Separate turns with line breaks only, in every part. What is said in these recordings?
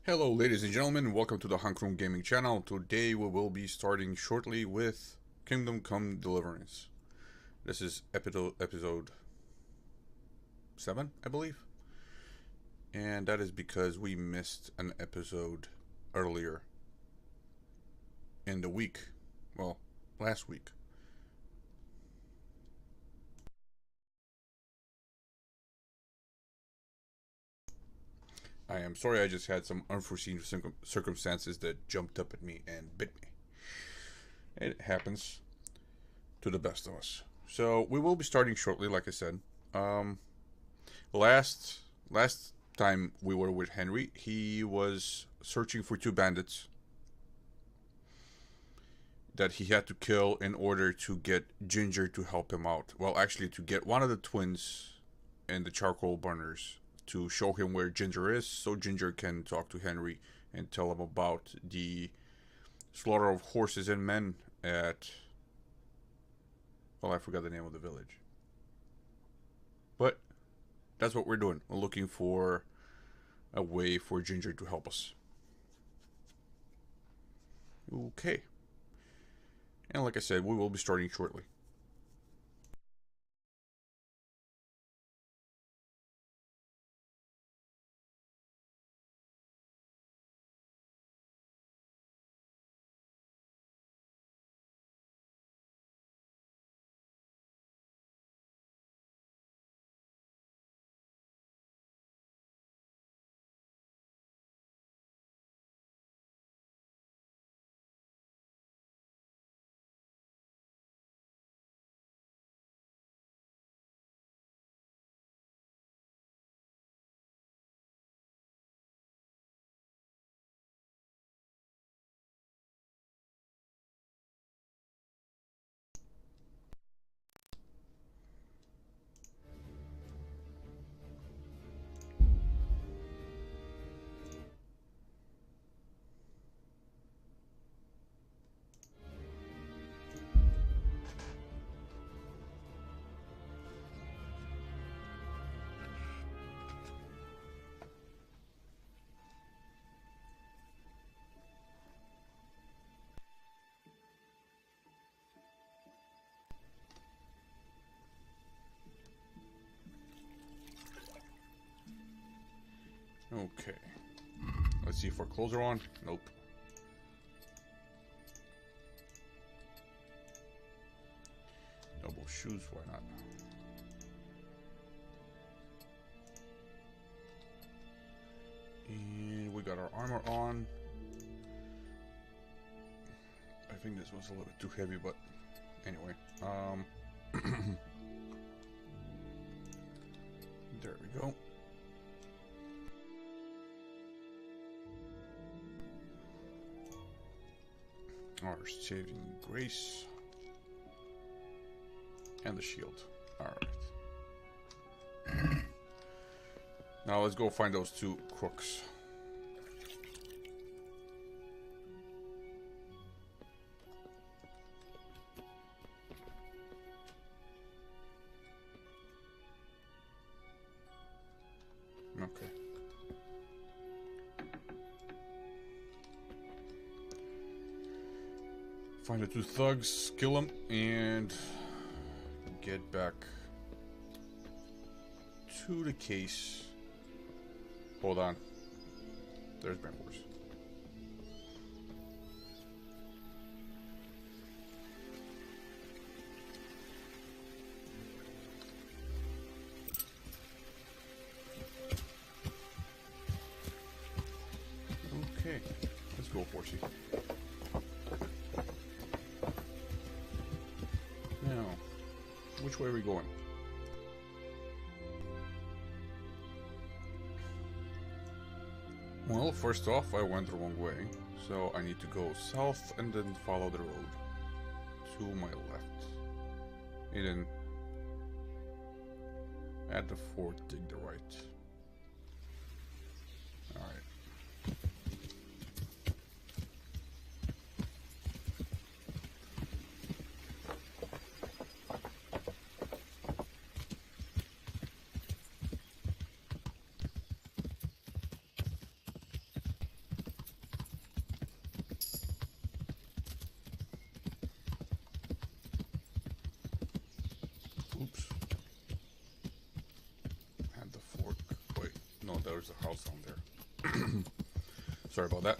Hello ladies and gentlemen, welcome to the Hankroom Gaming channel. Today we will be starting shortly with Kingdom Come Deliverance. This is episode 7, I believe. And that is because we missed an episode earlier in the week. Well, last week. I am sorry, I just had some unforeseen circumstances that jumped up at me and bit me. It happens to the best of us. So we will be starting shortly, like I said. Last time we were with Henry, he was searching for 2 bandits that he had to kill in order to get Ginger to help him out. Well, actually, to get one of the twins and the charcoal burners to show him where Ginger is, so Ginger can talk to Henry and tell him about the slaughter of horses and men at... well, I forgot the name of the village. But that's what we're doing. We're looking for a way for Ginger to help us. Okay. And like I said, we will be starting shortly. Okay. Let's see if our clothes are on. Nope. Double shoes, why not? And we got our armor on. I think this one's a little bit too heavy, but anyway. There we go. Our saving grace. And the shield. Alright. Now let's go find those 2 crooks. Okay. Find the 2 thugs, kill them, and get back to the case. Hold on. There's my horse. Okay, let's go, horsey. Now, which way are we going? Well, first off, I went the wrong way, so I need to go south and then follow the road to my left. And then at the fort, take the right. Alright. there's a house down there. Sorry about that.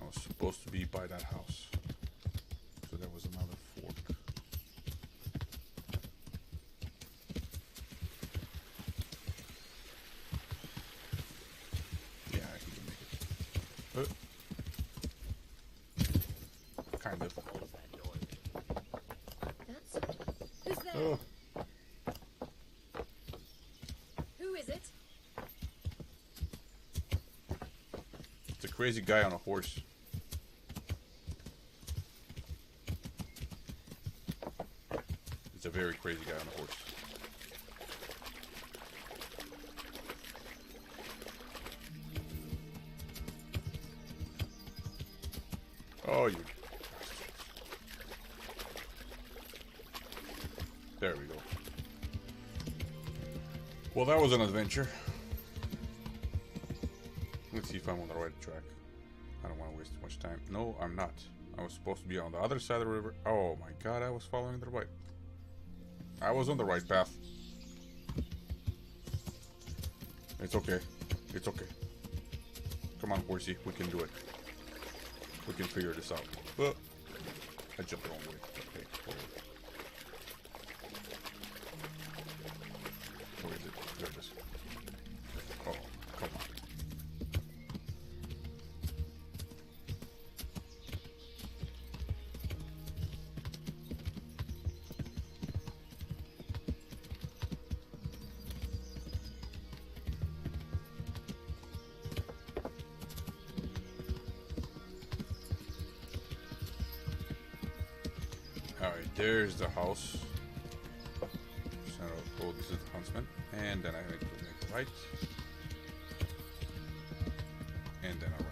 I was supposed to be by that house. So there was another fork. Yeah, I can make it. Kind of.
Who's there?
Oh.
Who is it?
It's a crazy guy on a horse. It's a very crazy guy on a horse. Oh, you. There we go. Well, that was an adventure. Let's see if I'm on the right track. I don't want to waste too much time. No, I'm not. I was supposed to be on the other side of the river. Oh my god, I was following the right. I was on the right path. It's okay. It's okay. Come on, horsey. We can do it. We can figure this out. Oh, I jumped the wrong way. Okay, forward. Where is it? There it is. Oh, come on. Alright, there's the house. Oh, this is the huntsman. And then I need to make a right. And then a right.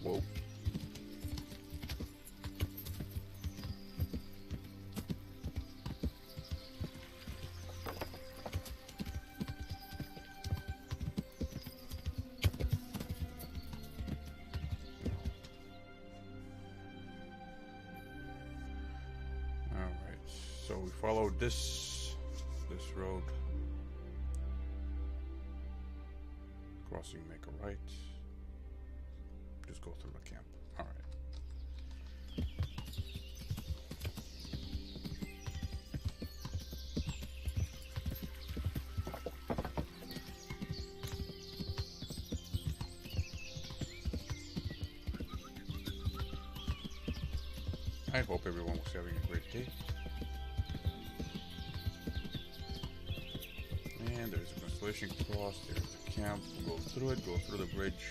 Whoa. Alright, so we follow this road. Crossing, make a right. Just go through the camp. Alright. I hope everyone was having a great day. And there's a Constellation Cross, there's the camp. We'll go through it, go through the bridge,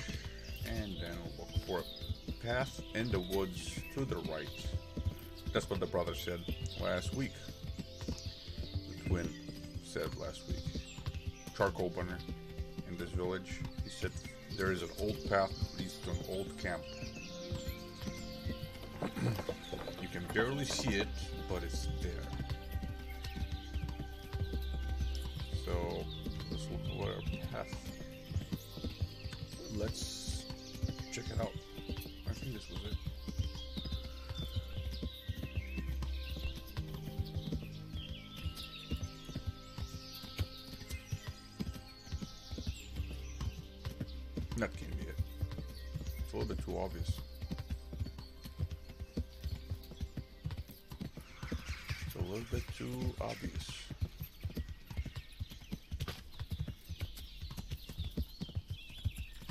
and then we'll look for a path in the woods to the right. That's what the brother said last week. The twin said last week. Charcoal burner in this village. He said there is an old path that leads to an old camp. You can barely see it, but it's there. So let's look for a path. Let's check it out. I think this was it. That can't be it. It's a little bit too obvious. It's a little bit too obvious.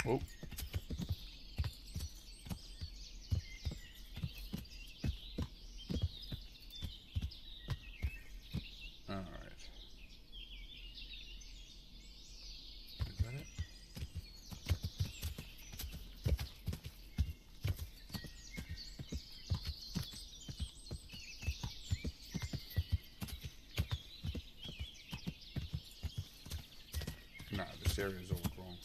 Oh. All right. Is that it? Nah, this area is overgrown.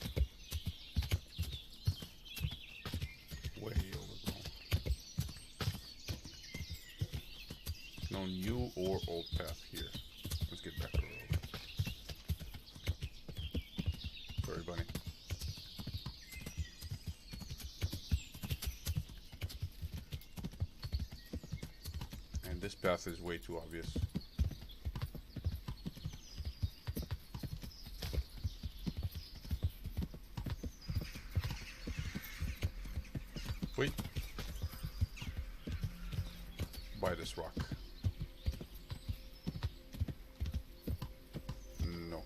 No new or old path here. Let's get back to the road. Sorry, bunny. And this path is way too obvious. Wait. By this rock. No.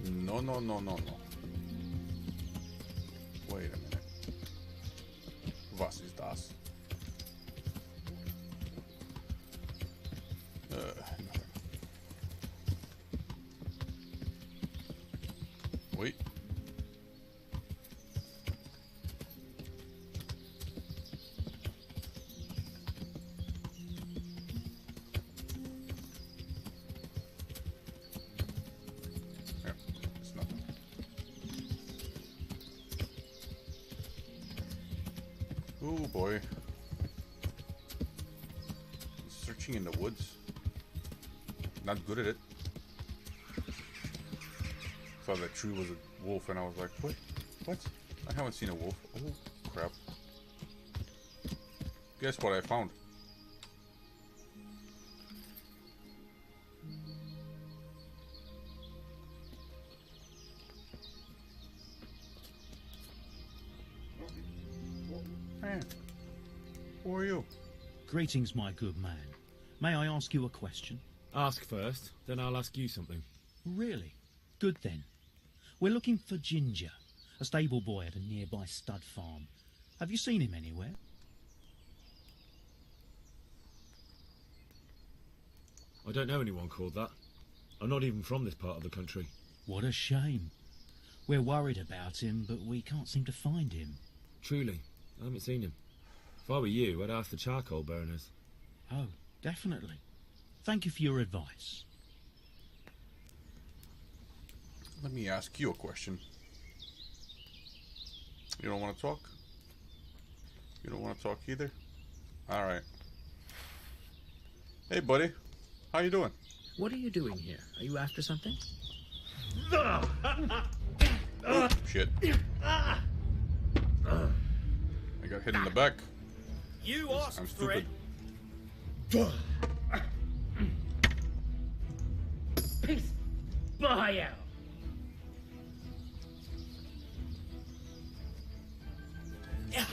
No, no, no, no, no. Wait a minute. Was ist das? Nothing. Wait. Yeah, it's nothing. Oh boy. Searching in the woods. Not good at it. Thought that tree was a wolf, and I was like, what? What? I haven't seen a wolf. Oh, crap. Guess what I found? Man, who are you?
Greetings, my good man. May I ask you a question?
Ask first, then I'll ask you something.
Really? Good then. We're looking for Ginger, a stable boy at a nearby stud farm. Have you seen him anywhere?
I don't know anyone called that. I'm not even from this part of the country.
What a shame. We're worried about him, but we can't seem to find him.
Truly, I haven't seen him. If I were you, I'd ask the charcoal burners.
Oh, definitely. Thank you for your advice.
Let me ask you a question. You don't want to talk? You don't want to talk either? Alright. Hey, buddy. How you doing?
What are you doing here? Are you after something?
Oh, shit. I got hit in the back.
You
I'm stupid.
Peace. Bye out.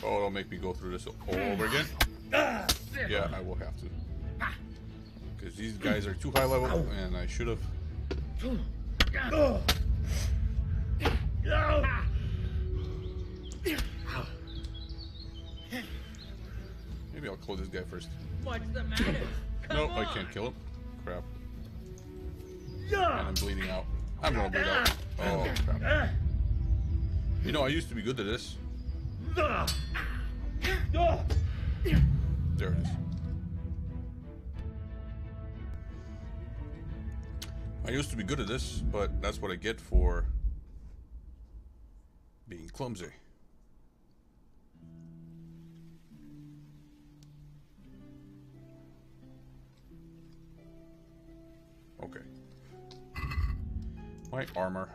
Oh, don't make me go through this all over again. Yeah, I will have to. Because these guys are too high level, and I should have. Maybe I'll kill this guy first.
What's the matter?
Nope, I can't kill him. Crap. And I'm bleeding out. I'm gonna bleed out. Oh, crap. You know, I used to be good at this. There it is. I used to be good at this, but that's what I get for being clumsy. Okay. My armor.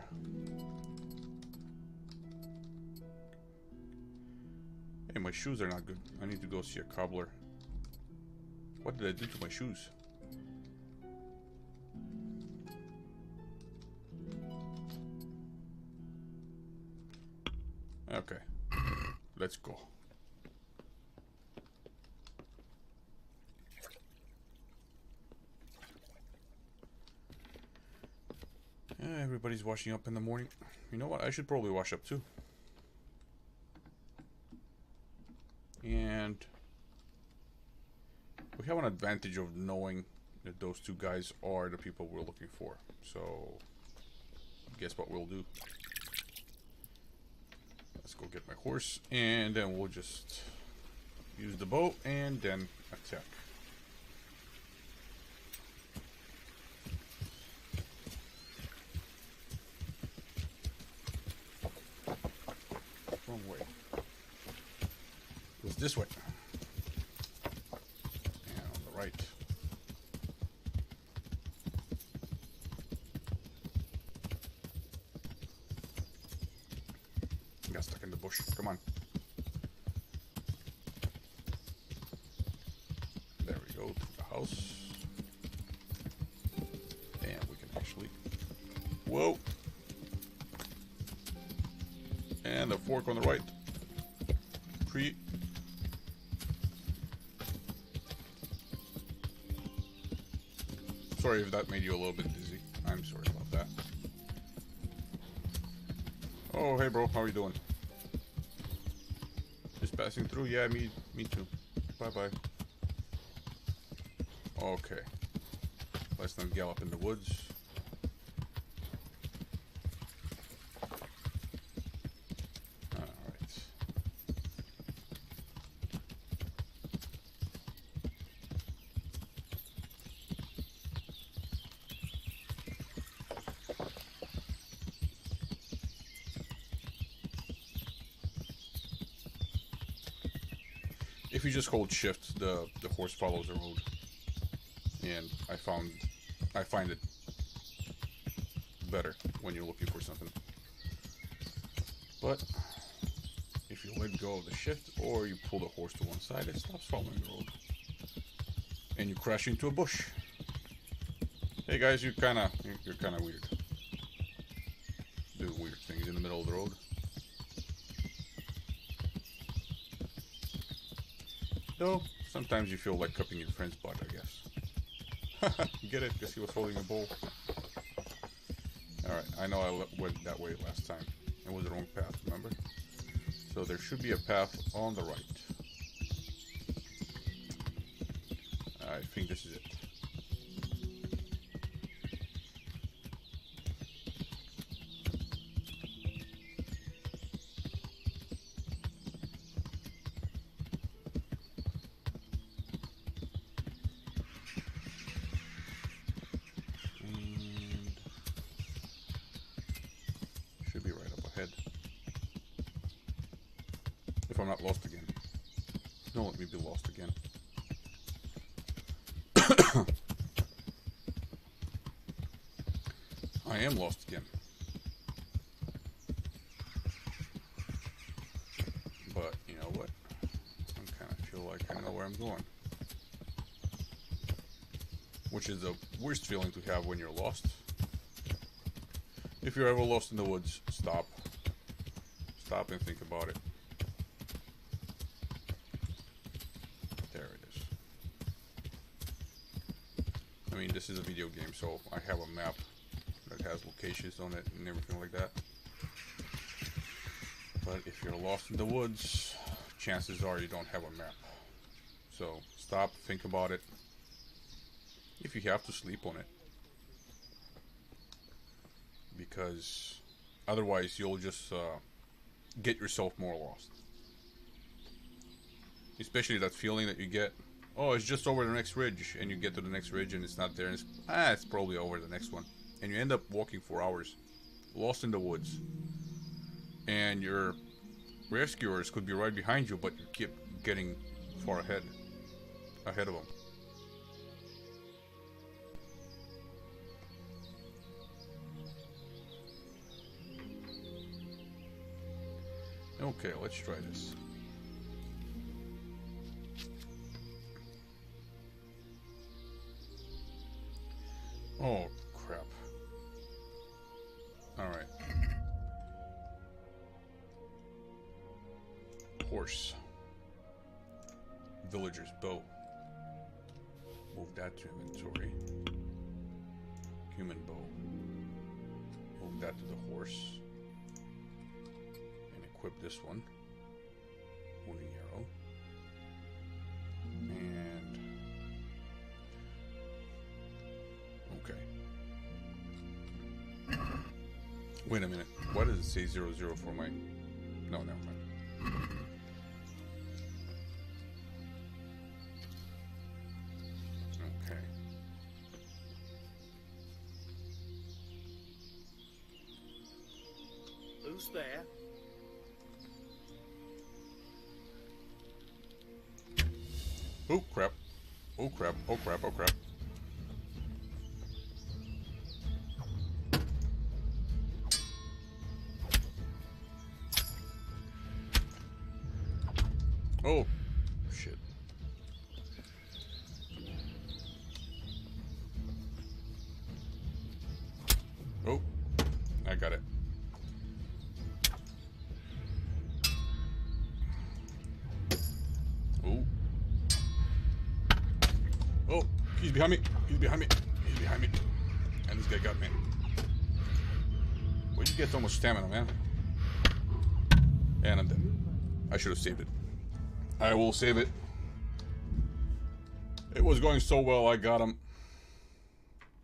Hey, my shoes are not good. I need to go see a cobbler. What did I do to my shoes? Okay. Let's go. Everybody's washing up in the morning. You know what? I should probably wash up too. And we have an advantage of knowing that those two guys are the people we're looking for. So, guess what we'll do? Let's go get my horse, and then we'll just use the bow and then attack. this way. And on the right. Got stuck in the bush. Come on. There we go, to the house. And we can actually... Whoa! And the fork on the right. Tree. Sorry if that made you a little bit dizzy. I'm sorry about that. Oh, hey bro, how are you doing? Just passing through? Yeah, me too. Bye-bye. Okay. Let's not gallop in the woods. Alright. If you just hold shift, the horse follows the road. And I find it better when you're looking for something. But if you let go of the shift or you pull the horse to one side, it stops following the road. And you crash into a bush. Hey guys, you're kinda weird. Do weird things in the middle of the road. Though sometimes you feel like cupping your friend's butt, I guess. Get it? Because he was holding a bowl. Alright, I know I went that way last time. It was the wrong path, remember? So there should be a path on the right. I think this is it. Should be right up ahead. If I'm not lost again. Don't let me be lost again. I am lost again. But, you know what? I kind of feel like I know where I'm going. Which is the worst feeling to have when you're lost. If you're ever lost in the woods, stop. Stop and think about it. There it is. I mean, this is a video game, so I have a map that has locations on it and everything like that. But if you're lost in the woods, chances are you don't have a map. So stop, think about it. If you have to, sleep on it. Because otherwise you'll just get yourself more lost. Especially that feeling that you get, oh, it's just over the next ridge, and you get to the next ridge and it's not there, and it's probably over the next one. And you end up walking for hours, lost in the woods. And your rescuers could be right behind you, but you keep getting far ahead of them. Okay, let's try this. Oh, crap. Alright. Horse. Villager's bow. Move that to inventory. Human bow. Move that to the horse. Equip this one. Wounding arrow. And... okay. Wait a minute. Why does it say 00 for my... no, never mind. Okay.
Who's there?
Oh crap. Oh crap. Oh crap. Oh crap. Oh shit. Oh, I got it. Oh. Oh, he's behind me. He's behind me. He's behind me. And this guy got me. Where'd you get so much stamina, man? And I'm dead. I should have saved it. I will save it. It was going so well, I got him.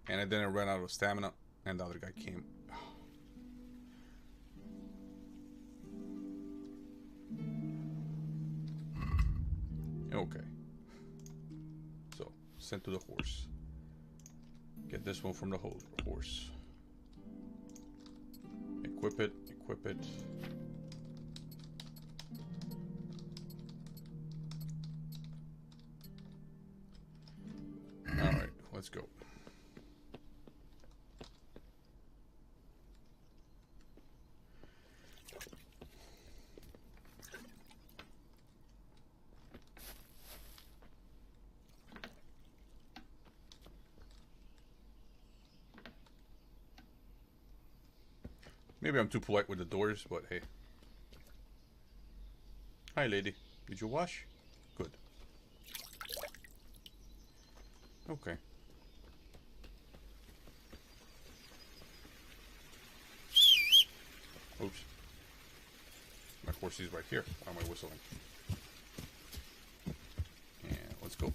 And I didn't run out of stamina. And the other guy came. Okay. So, sent to the horse. Get this one from the horse. Equip it, equip it. Alright, let's go. Maybe I'm too polite with the doors, but hey. Hi, lady. Did you wash? Good. Okay. Oops. My horse is right here. Why am I whistling? And let's go.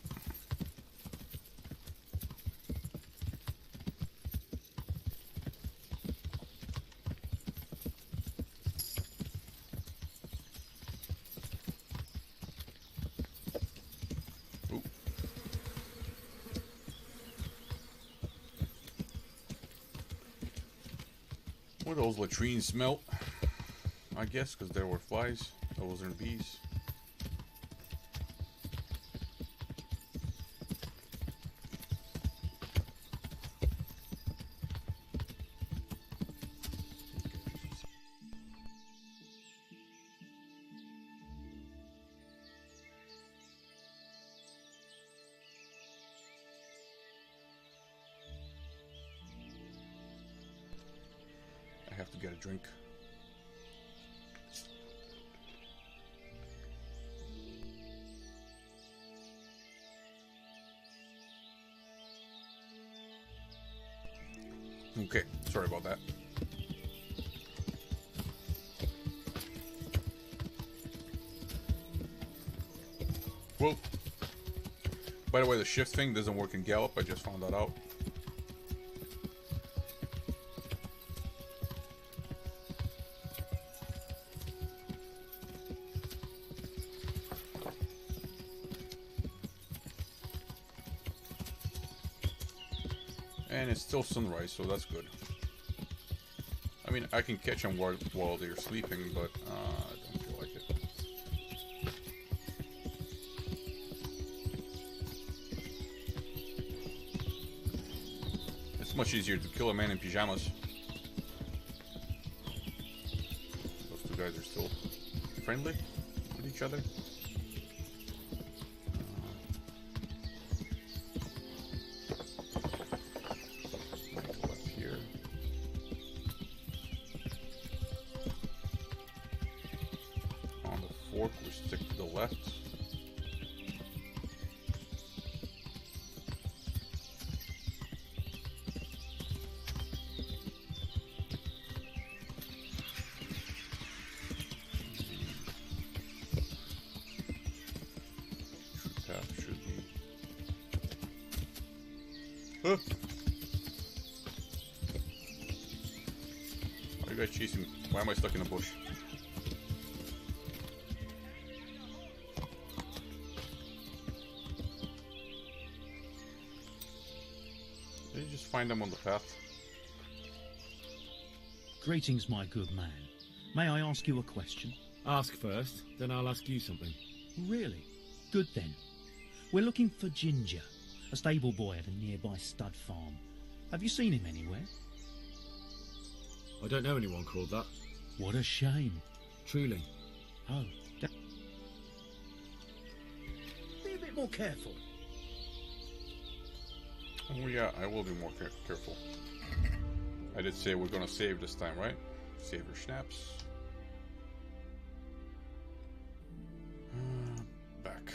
Well, those latrines smell, I guess, because there were flies. Those are bees. I have to get a drink. Okay, sorry about that. Whoa. By the way, the shift thing doesn't work in Gallop. I just found that out. And it's still sunrise, so that's good. I mean, I can catch them while they're sleeping, but I don't feel like it. It's much easier to kill a man in pajamas. Those two guys are still friendly with each other. We stick to the left. Path should be. Huh? Why are you guys chasing me? Why am I stuck in a bush? Did you just find them on the path?
Greetings, my good man. May I ask you a question?
Ask first, then I'll ask you something.
Really? Good then. We're looking for Ginger, a stable boy at a nearby stud farm. Have you seen him anywhere?
I don't know anyone called that.
What a shame.
Truly.
Oh, be a bit more careful.
Oh yeah, I will be more careful. I did say we're gonna save this time, right? Save your snaps. Back.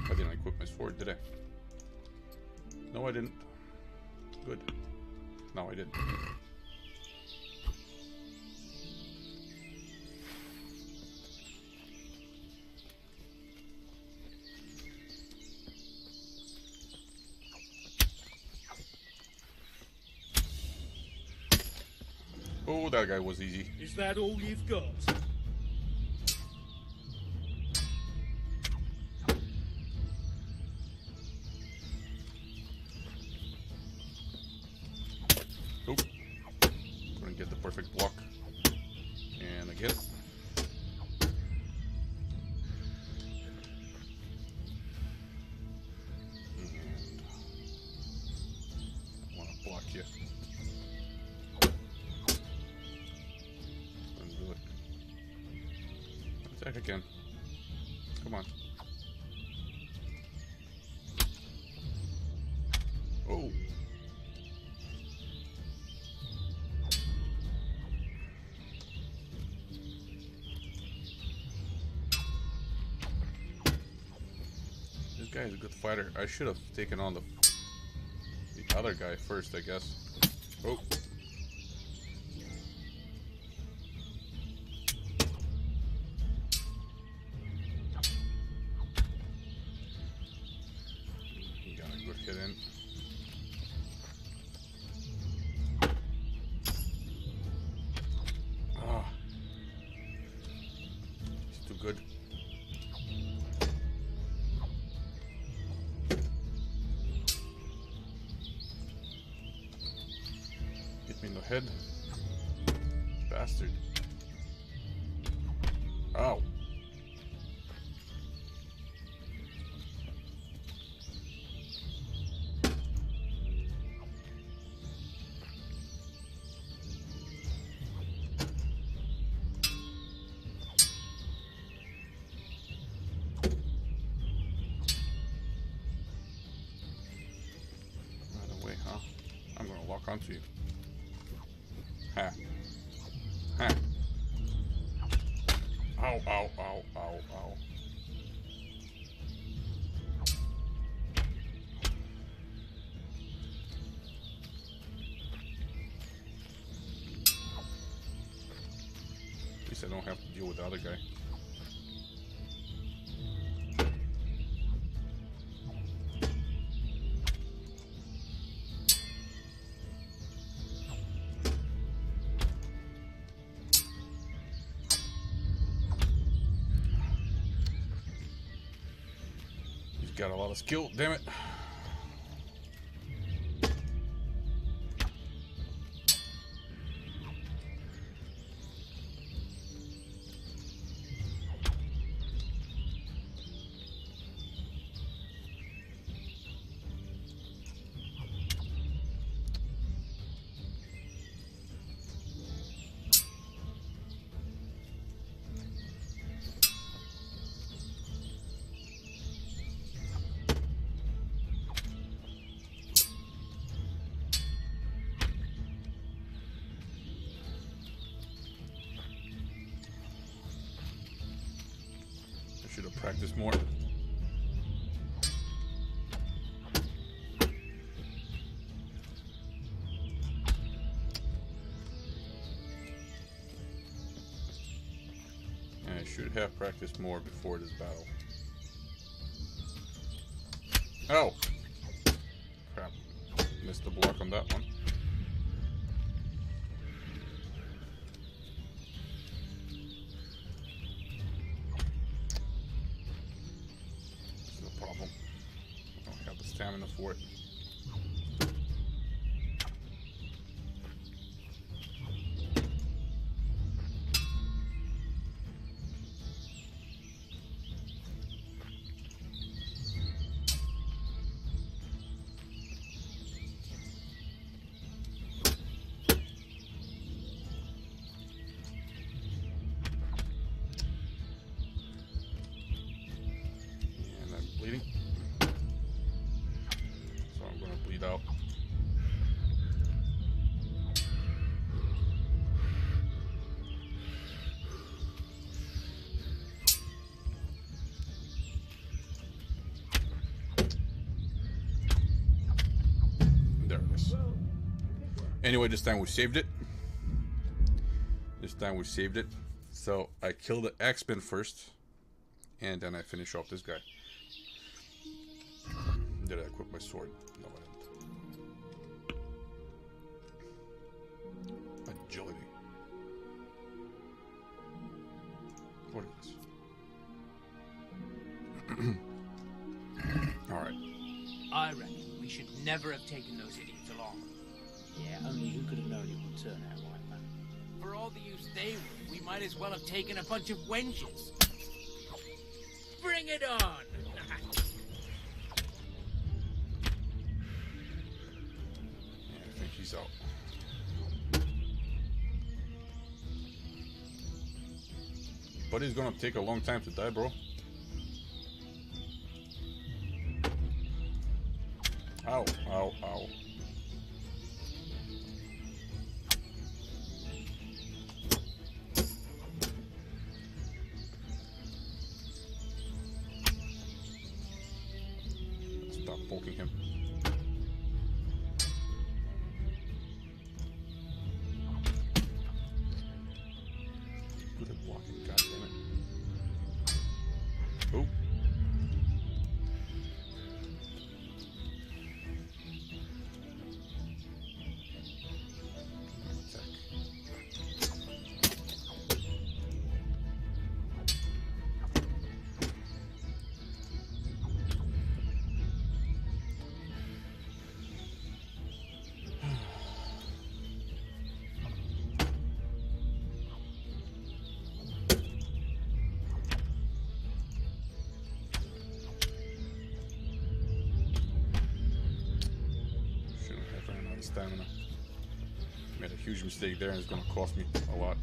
I didn't equip my sword, did I? No, I didn't. Good. No, I didn't. Oh, that guy was easy.
Is that all you've got?
Oh, couldn't get the perfect block. And again. And I want to block you. Couldn't do it. Attack again. Come on. Oh. This guy is a good fighter. I should have taken on the other guy first, I guess. Oh. He got a good hit in. Ah. He's too good. Hit me in the head. Bastard. Ow. Right away, huh? I'm gonna lock onto you. Ha. Ha. Ow, ow, ow, ow, ow. At least I don't have to deal with the other guy. He's got a lot of skill, damn it. I should have practiced more. I should have practiced more before this battle. Oh! Crap. Missed the block on that one. This is a problem. I don't have the stamina. stamina for it. Bleeding. So I'm gonna bleed out. There it is. Anyway, this time we saved it. So I killed the X-Men first, and then I finish off this guy. Did I equip my sword? No, I didn't. Agility. What is this? Alright.
I reckon we should never have taken those idiots along.
Yeah, only who could have known it would turn out like that?
For all the use they were, we might as well have taken a bunch of wenches. Bring it on!
I think he's out. But he's gonna take a long time to die, bro. Ow, ow, ow. Stop poking him. Good at blocking, goddammit. Oh. Stamina. Made a huge mistake there and it's gonna cost me a lot.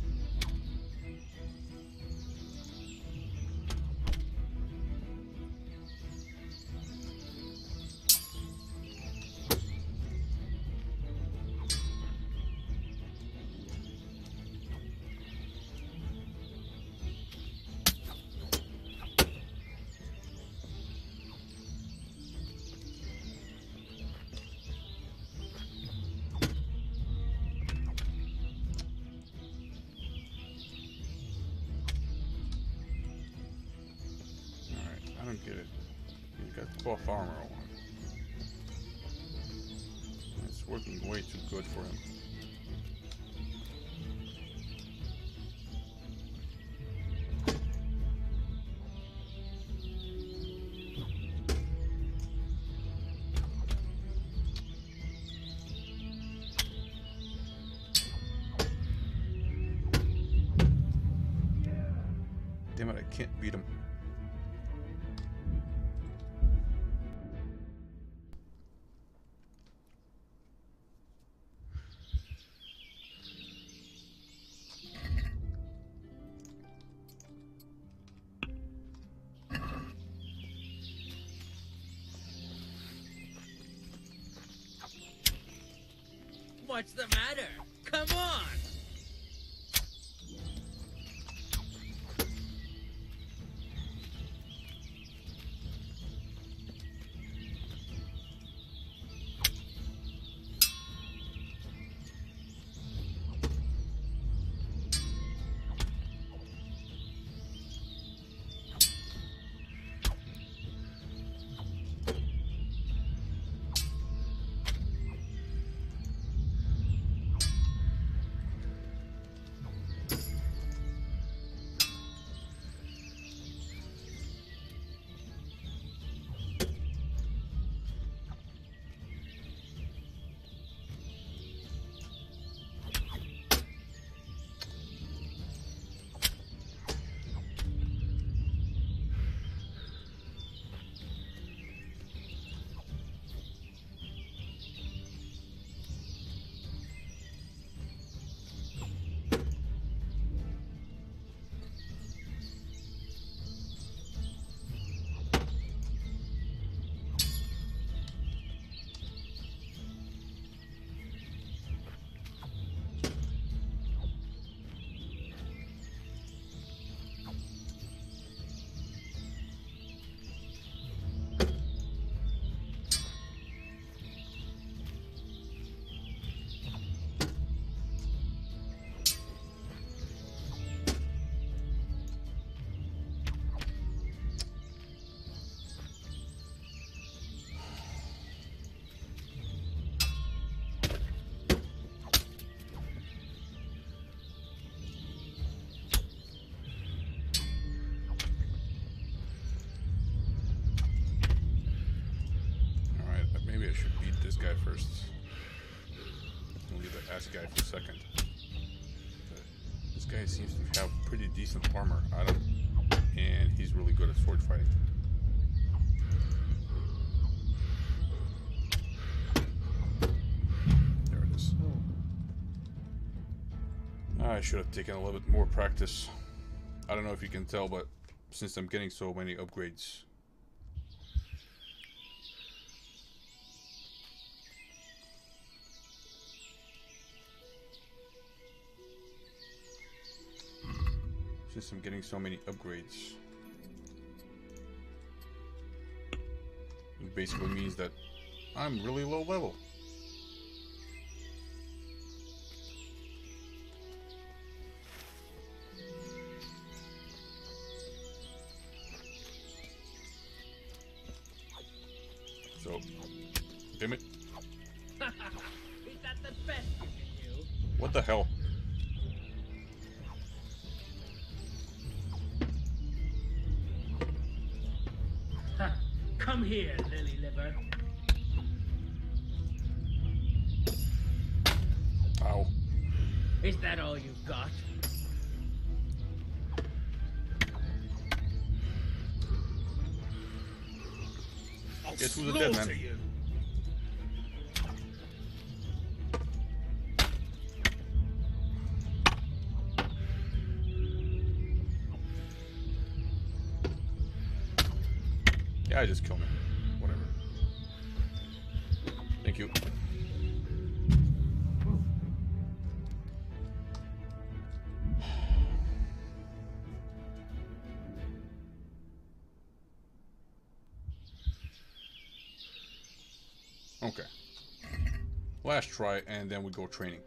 I don't get it. You got buff armor on. It's working way too good for him. Damn it, I can't beat him.
What's the matter? Come on!
guy for a second. This guy seems to have pretty decent armor. And he's really good at sword fighting. There it is. I should have taken a little bit more practice. I don't know if you can tell, but since I'm getting so many upgrades, it basically means that I'm really low level. So, damn it.
Is that the best you can do?
What the hell?
Come here, lily liver.
Ow.
Is that all you've got?
Guess who's a dead man?
You.
Yeah, just kill me. Whatever. Thank you. Okay. Last try, and then we go training.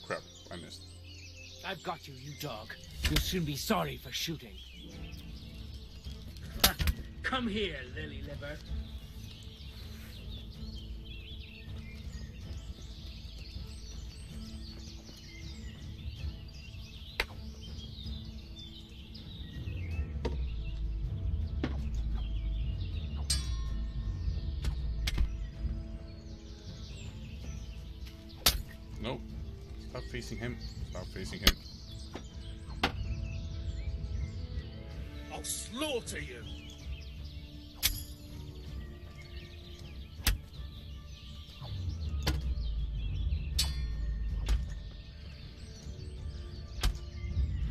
Crap, I missed.
I've got you, you dog. You'll soon be sorry for shooting.
Come here, lily liver.
Nope. Stop facing him. Stop facing him.
I'll slaughter you.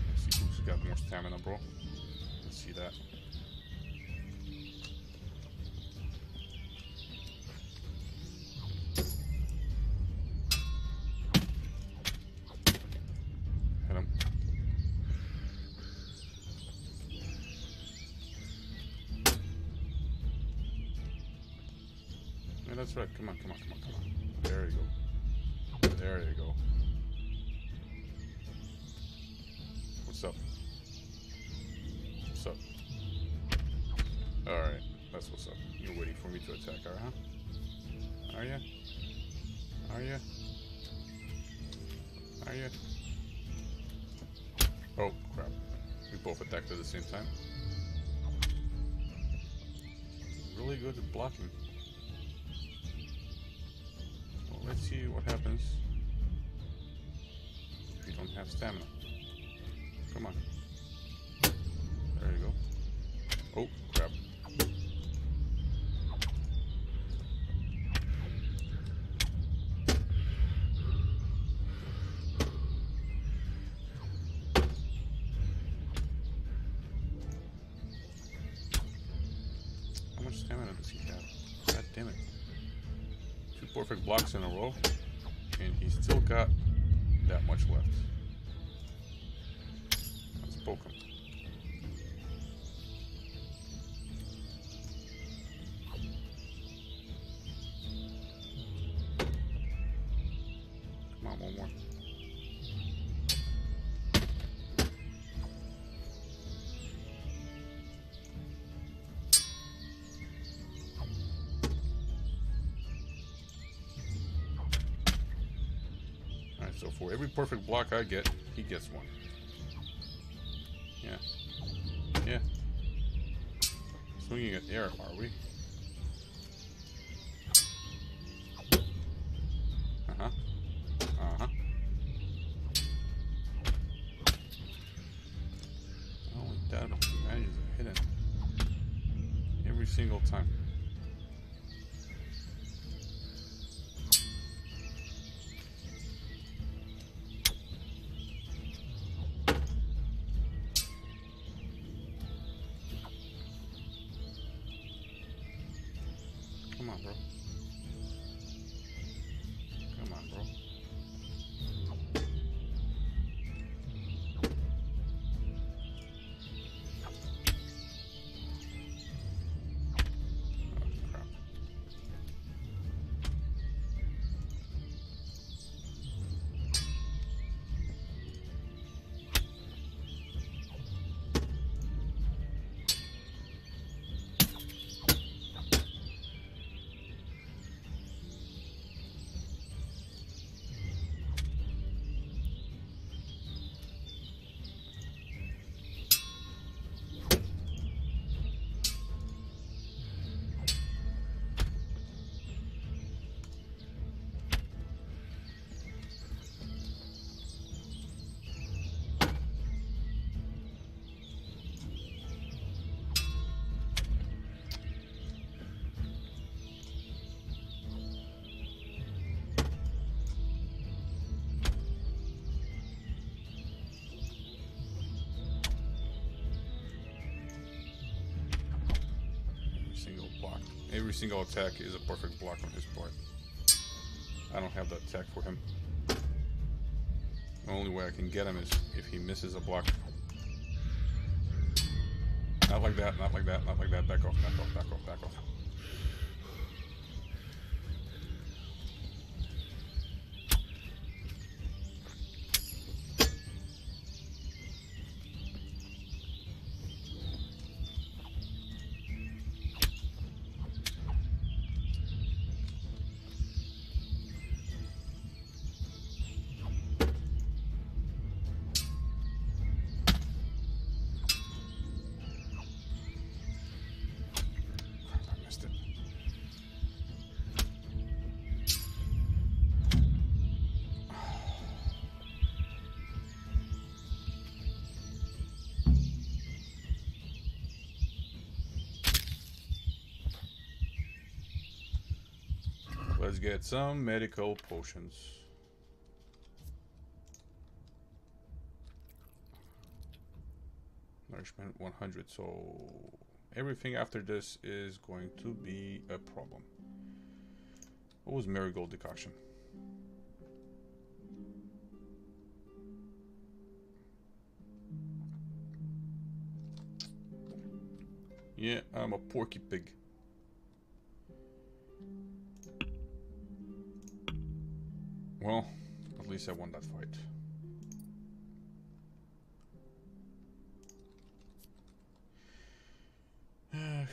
Let's see who's got more stamina, bro. Let's see that. Hit him. Yeah, that's right. Come on, come on, come on, come on. There you go. There you go. What's up? What's up? Alright, that's what's up. You're waiting for me to attack her, huh? Are ya? Are ya? Are ya? Oh, crap. We both attacked at the same time. Really good at blocking. Well, let's see what happens if you don't have stamina. Come on. There you go. Oh, crap. How much stamina does he have? God damn it. 2 perfect blocks in a row, and he's still got that much left. Let's poke him. Come on, one more. Alright, so for every perfect block I get, he gets one. swinging at air, are we? Uh-huh. Uh-huh. Only that advantages are hidden. Every single time. Come on, bro. Come on, bro. Oh, crap. Every single attack is a perfect block on his part. I don't have that attack for him. The only way I can get him is if he misses a block. Not like that, not like that, not like that. Back off, back off, back off, back off. Let's get some medical potions. Nourishment 100, so everything after this is going to be a problem. What was marigold decoction? Yeah, I'm a porky pig. Well, at least I won that fight.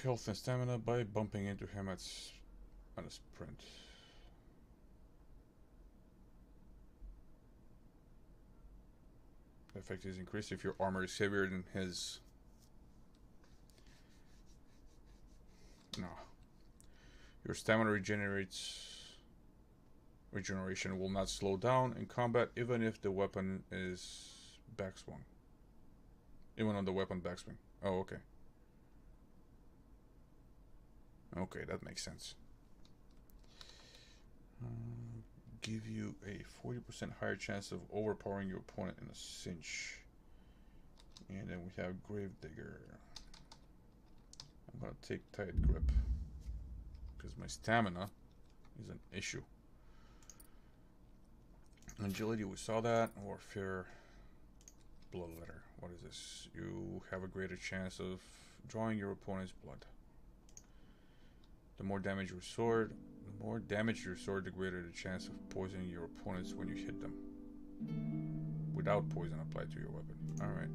Health and stamina by bumping into him on a sprint. The effect is increased if your armor is heavier than his. No. Your stamina regeneration will not slow down in combat even if the weapon is backswung. Even on the weapon backswing. Oh, okay. Okay, that makes sense. Give you a 40% higher chance of overpowering your opponent in a cinch. And then we have Gravedigger. I'm gonna take Tight Grip because my stamina is an issue. Agility, we saw that. Warfare, Bloodletter. What is this? You have a greater chance of drawing your opponent's blood. The more damage your sword, the greater the chance of poisoning your opponents when you hit them. Without poison applied to your weapon. Alright.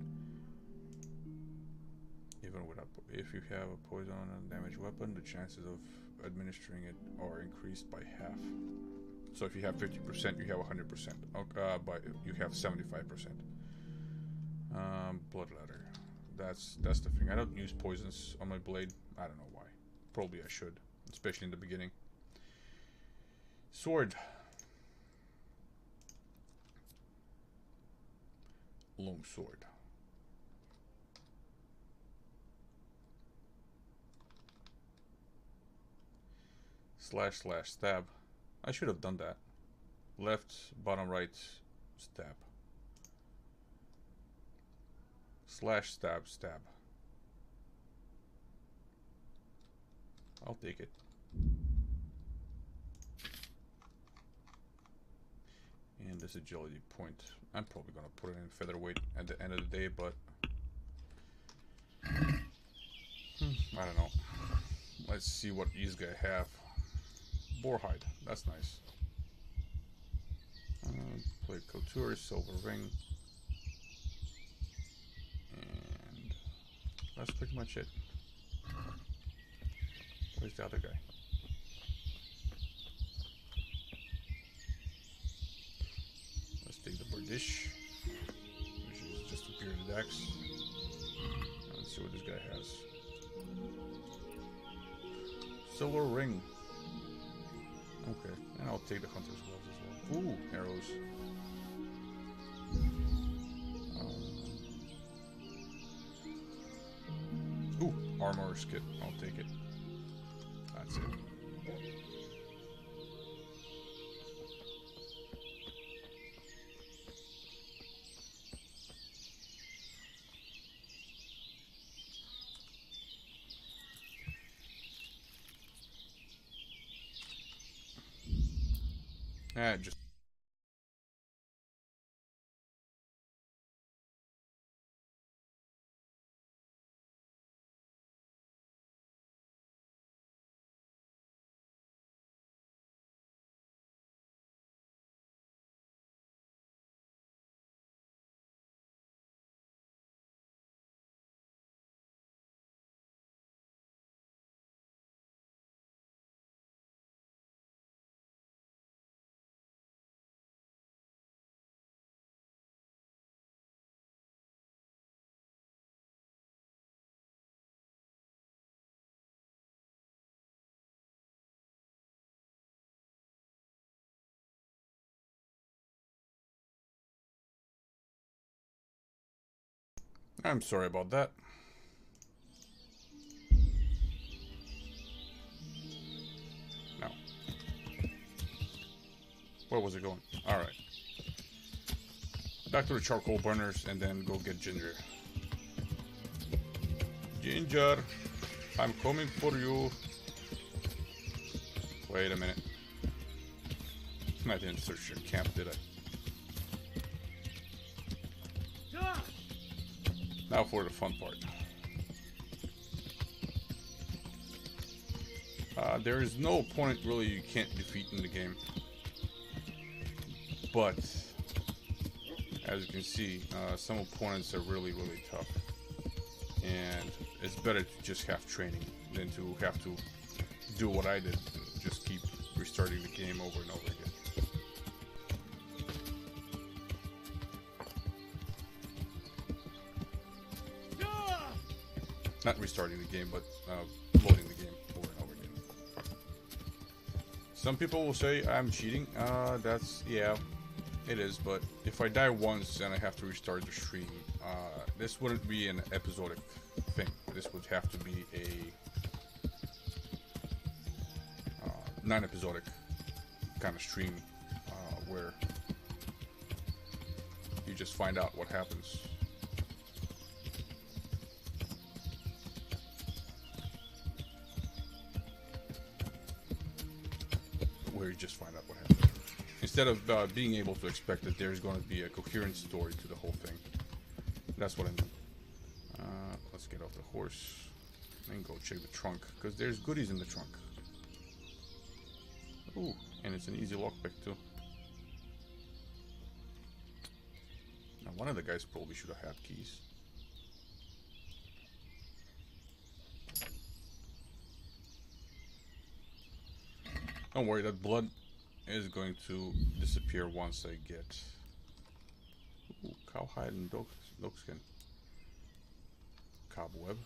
Even without, if you have a poison on a damaged weapon, the chances of administering it are increased by half. So if you have 50%, you have 100%. But you have 75%. Bloodletter. That's the thing. I don't use poisons on my blade. I don't know why. Probably I should, especially in the beginning. Sword. Long sword. Slash slash stab. I should have done that. Left, bottom, right, stab. Slash stab stab. I'll take it. And this agility point. I'm probably gonna put it in featherweight at the end of the day, but I don't know. Let's see what these guys have. Boarhide, that's nice. Plate couture, silver ring, and that's pretty much it. Where's the other guy? Let's take the Burdish, which is just a bearded axe. Let's see what this guy has. Silver ring. Okay, and I'll take the hunter's gloves as well. Ooh, arrows. Ooh, armorer's kit. I'll take it. That's it. Just I'm sorry about that. No. Where was it going? Alright. Back to the charcoal burners and then go get Ginger. Ginger, I'm coming for you. Wait a minute. I didn't search your camp, did I? Now for the fun part. There is no opponent really you can't defeat in the game. But, as you can see, some opponents are really, really tough. And it's better to just have training than to have to do what I did. Just keep restarting the game over and over again. Not restarting the game, but loading the game over and over again. Some people will say I'm cheating. Yeah, it is. But if I die once and I have to restart the stream, this wouldn't be an episodic thing. This would have to be a non-episodic kind of stream where you just find out what happens. Where you just find out what happened. Instead of being able to expect that there's going to be a coherent story to the whole thing. That's what I mean. Let's get off the horse and go check the trunk, because there's goodies in the trunk. Ooh, and it's an easy lockpick too. Now one of the guys probably should have had keys. Don't worry, that blood is going to disappear once I get... Ooh, cowhide and dog skin. cobweb.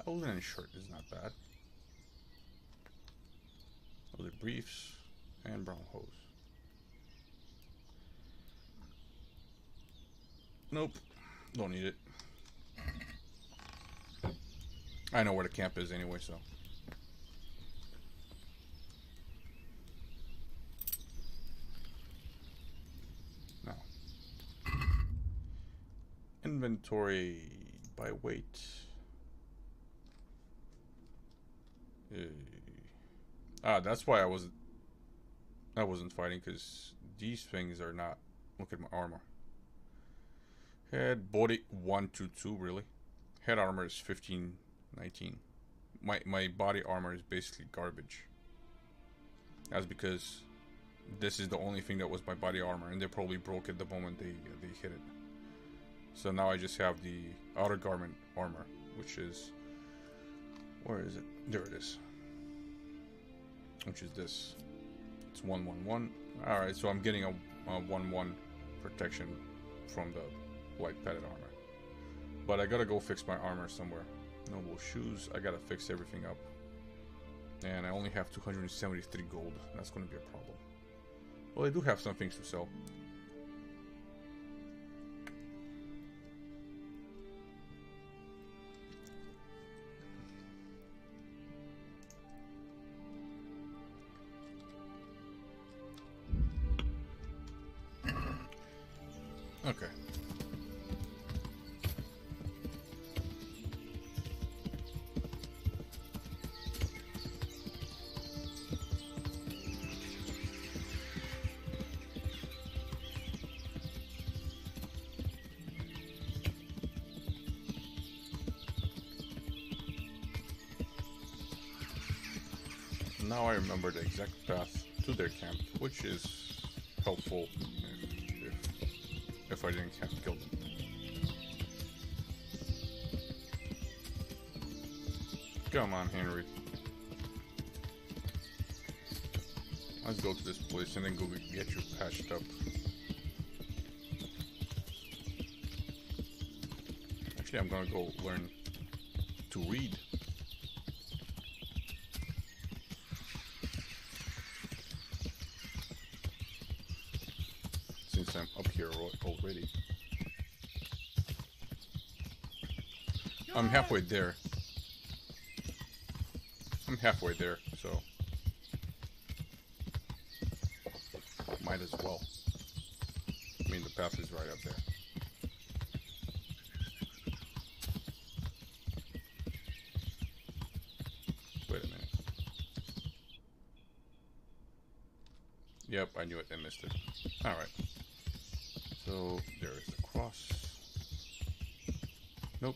A linen shirt is not bad. Other briefs and brown hose. Nope, don't need it. I know where the camp is anyway, so. Now, inventory by weight. That's why I wasn't fighting, because these things are not. Look at my armor. Head body 122, really. Head armor is 1519. My body armor is basically garbage. That's because this is the only thing that was my body armor, and they probably broke it the moment they hit it. So now I just have the outer garment armor, which is, where is it? There it is. Which is this. It's 111. All right, so I'm getting a 1-1 protection from the light padded armor. But I gotta go fix my armor somewhere. Noble shoes. I gotta fix everything up. And I only have 273 gold. That's gonna be a problem. Well, I do have some things to sell. Okay. Now I remember the exact path to their camp, which is helpful if I didn't have to kill them. Come on, Henry. Let's go to this place and then go get you patched up. Actually, I'm gonna go learn to read. Since I'm up here already. I'm halfway there. I'm halfway there, so might as well. I mean, the path is right up there. Wait a minute. Yep, I knew it. I missed it. Alright. So, there is the cross. Nope.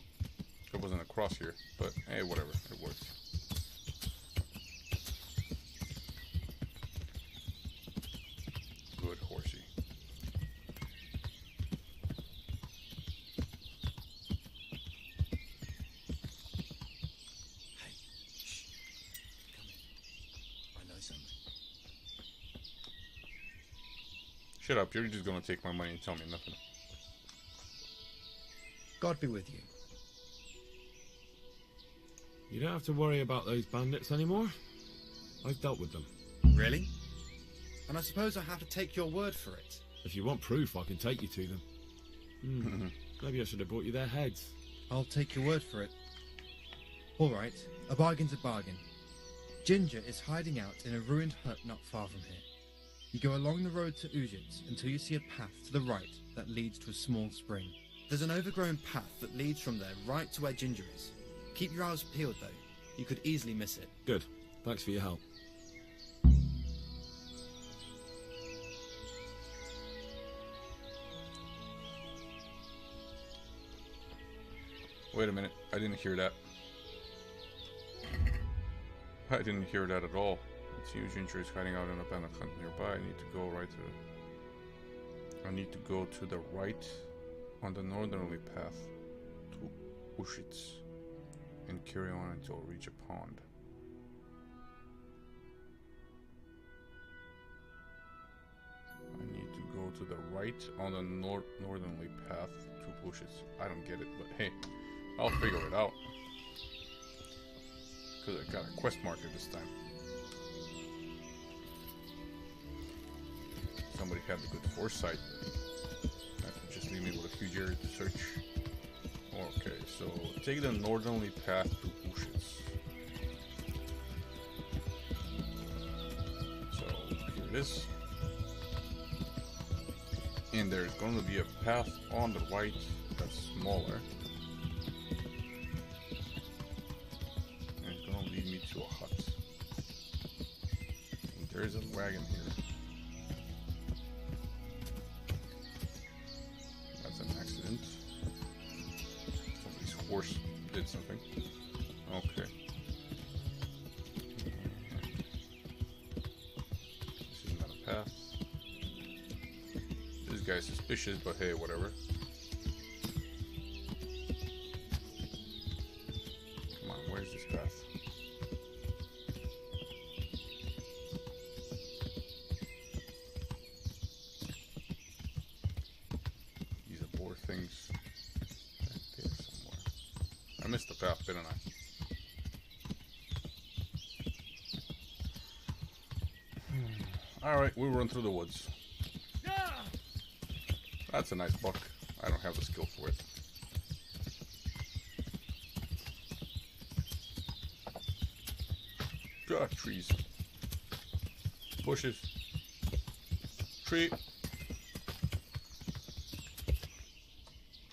There wasn't a cross here, but hey, whatever. It works. Good horsey.
Hey, shh. Come in. I know something.
Shut up, you're just gonna take my money and tell me nothing.
God be with you.
You don't have to worry about those bandits anymore. I've dealt with them.
Really? And I suppose I have to take your word for it.
If you want proof, I can take you to them. Maybe I should have brought you their heads.
I'll take your word for it. All right, a bargain's a bargain. Ginger is hiding out in a ruined hut not far from here. You go along the road to Ujit until you see a path to the right that leads to a small spring. There's an overgrown path that leads from there right to where Ginger is. Keep your eyes peeled though. You could easily miss it.
Good. Thanks for your help.
Wait a minute, I didn't hear that. I didn't hear that at all. It seems Ginger is hiding out in an abandoned hut nearby. I need to go to the right on the northerly path to Ushitz and carry on until I reach a pond. I need to go Go to the right on the northerly path to bushes. I don't get it, but hey, I'll figure it out. Because I got a quest marker this time. Somebody had the good foresight. That would just leave me with a huge area to search. Okay, so take the northerly path to bushes. So here it is. And there's going to be a path on the right that's smaller. And it's going to lead me to a hut. And there's a wagon here. That's an accident. Somebody's horse did something. Okay. This is not a path. This guy's suspicious, but hey, whatever. Come on, where's this path? These are boar things. Right there somewhere. I missed the path, didn't I? Alright, we'll run through the woods. That's a nice buck. I don't have the skill for it. God, trees. Bushes. Tree.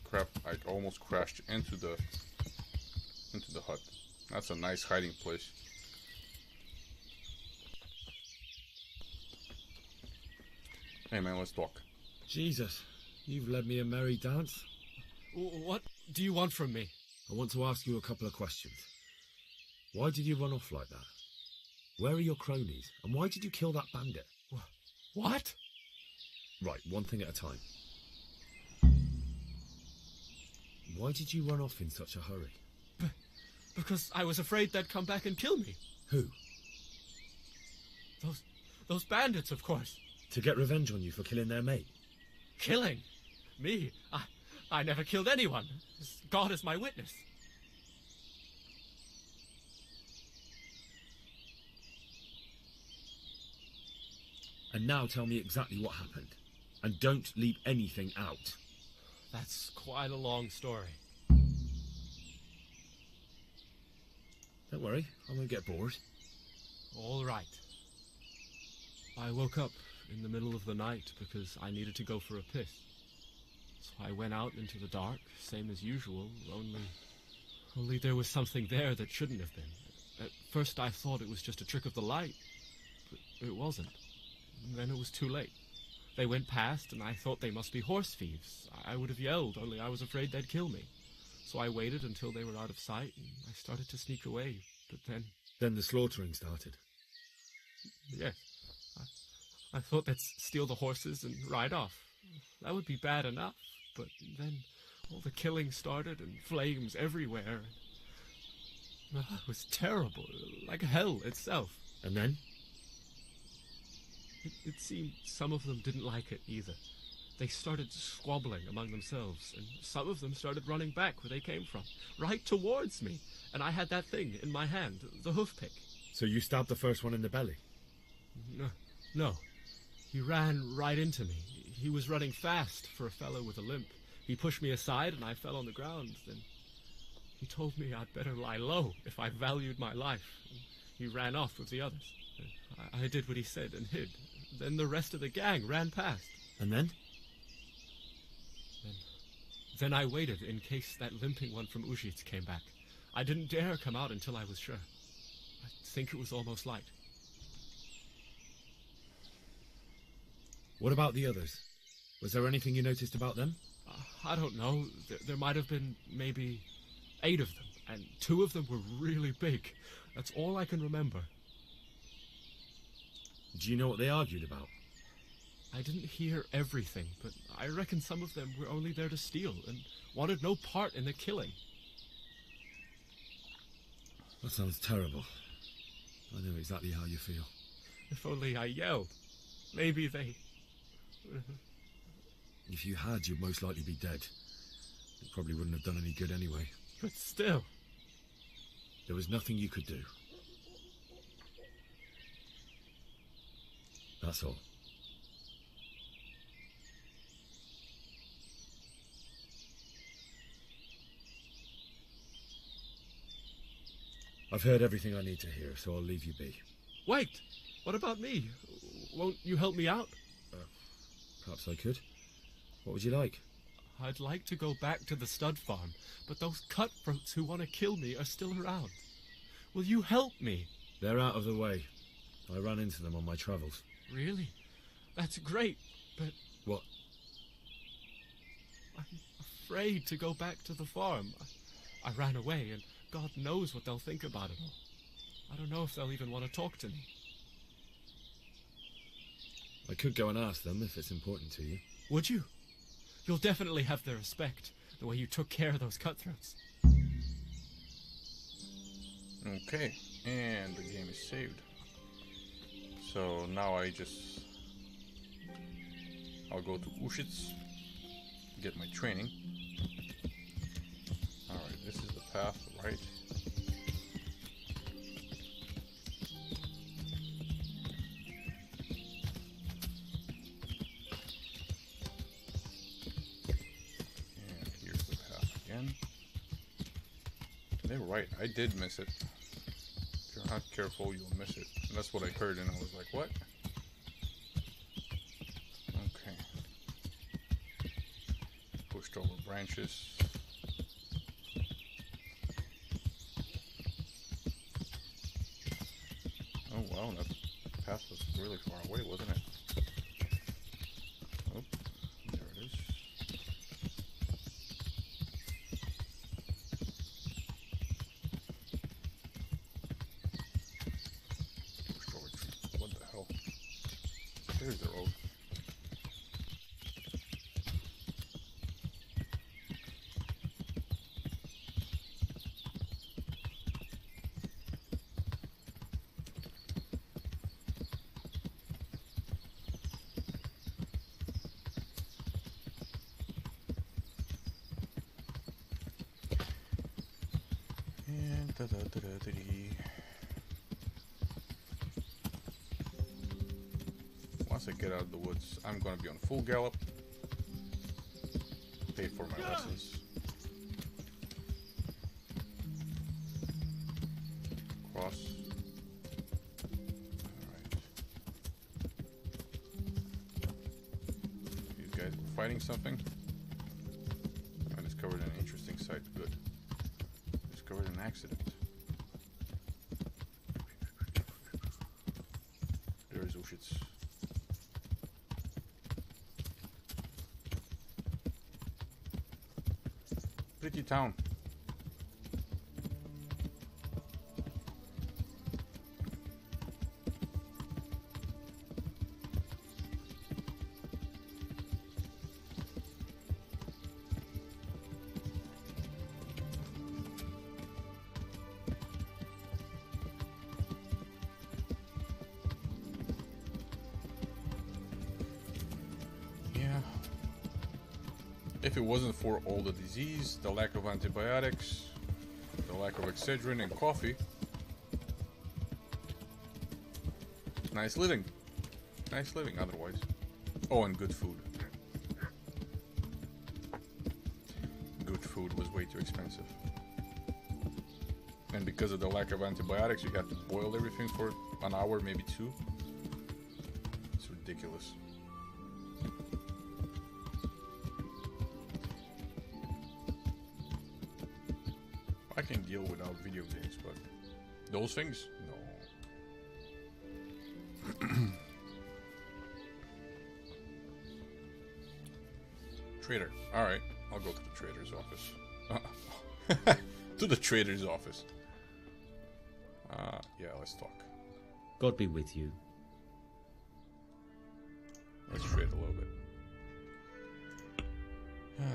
Crap, I almost crashed into the hut. That's a nice hiding place. Hey man, let's talk.
Jesus, you've led me a merry dance.
What do you want from me?
I want to ask you a couple of questions. Why did you run off like that? Where are your cronies? And why did you kill that bandit?
What?
Right, one thing at a time. Why did you run off in such a hurry?
Because I was afraid they'd come back and kill me.
Who?
Those bandits, of course.
To get revenge on you for killing their mate?
Killing? Me? I never killed anyone. God is my witness.
And now tell me exactly what happened. And don't leave anything out.
That's quite a long story.
Don't worry, I won't get bored.
All right. I woke up in the middle of the night because I needed to go for a piss. So I went out into the dark, same as usual, only there was something there that shouldn't have been. At first I thought it was just a trick of the light, but it wasn't. And then it was too late. They went past and I thought they must be horse thieves. I would have yelled, only I was afraid they'd kill me. So I waited until they were out of sight and I started to sneak away, but then...
Then the slaughtering started?
Yes. I thought they'd steal the horses and ride off. That would be bad enough, but then all the killing started and flames everywhere. It was terrible, like hell itself.
And then?
It seemed some of them didn't like it either. They started squabbling among themselves, and some of them started running back where they came from, right towards me. And I had that thing in my hand, the hoof pick.
So you stabbed the first one in the belly?
No. He ran right into me. He was running fast for a fellow with a limp. He pushed me aside and I fell on the ground. Then he told me I'd better lie low if I valued my life. He ran off with the others. I did what he said and hid. Then the rest of the gang ran past.
And then?
Then I waited in case that limping one from Ujits came back. I didn't dare come out until I was sure. I think it was almost light.
What about the others? Was there anything you noticed about them?
I don't know. There might have been maybe 8 of them, and 2 of them were really big. That's all I can remember.
Do you know what they argued about?
I didn't hear everything, but I reckon some of them were only there to steal and wanted no part in the killing.
That sounds terrible. I know exactly how you feel.
If only I yelled. Maybe they...
If you had, you'd most likely be dead. It probably wouldn't have done any good anyway.
But still.
There was nothing you could do. That's all. I've heard everything I need to hear, so I'll leave you be.
Wait! What about me? Won't you help me out?
Perhaps I could. What would you like?
I'd like to go back to the stud farm, but those cutthroats who want to kill me are still around. Will you help me?
They're out of the way. I ran into them on my travels.
Really? That's great, but
What?
I'm afraid to go back to the farm. I ran away, and God knows what they'll think about it all. I don't know if they'll even want to talk to me.
I could go and ask them if it's important to you.
Would you? You'll definitely have their respect, the way you took care of those cutthroats.
Okay, and the game is saved. So now I'll go to Ushitz, get my training. Alright, this is the path, right? And here's the path again. They're right, I did miss it. If you're not careful, you'll miss it. And that's what I heard, and I was like, what? Okay. Pushed over branches. Oh wow, that path was really far away, wasn't it? Oh, there it is. Pushed over tree. What the hell? There's the road. And once I get out of the woods, I'm gonna be on full gallop. Pay for my lessons. Cross. Alright. These guys were fighting something. I discovered an interesting site. Good. Discovered an accident. There's Ushitz. Pretty town. If it wasn't for all the disease, the lack of antibiotics, the lack of Excedrin and coffee. Nice living. Nice living otherwise. Oh, and good food. Good food was way too expensive. And because of the lack of antibiotics, you have to boil everything for an hour, maybe two. It's ridiculous. I can deal without video games, but those things, no. Trader. Alright, I'll go to the trader's office. To the trader's office. Yeah, let's talk.
God be with you.
Let's trade a little bit.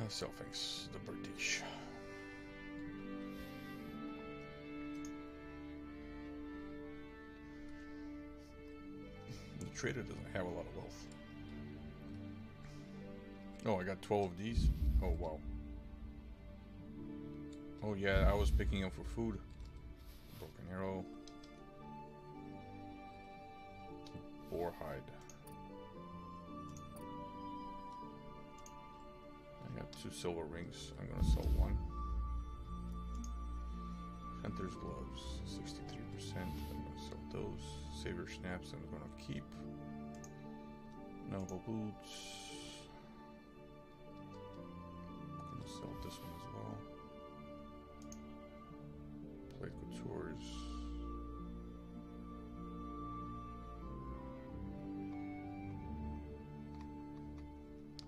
Sell things. The British. The trader doesn't have a lot of wealth. Oh, I got 12 of these. Oh, wow. Oh, yeah, I was picking up for food. Broken arrow. Boar hide. I got 2 silver rings. I'm gonna sell one. Hunter's gloves, 63%. I'm gonna sell those. Saber snaps, I'm gonna keep. Noble boots. I'm gonna sell this one as well. Plate coutures.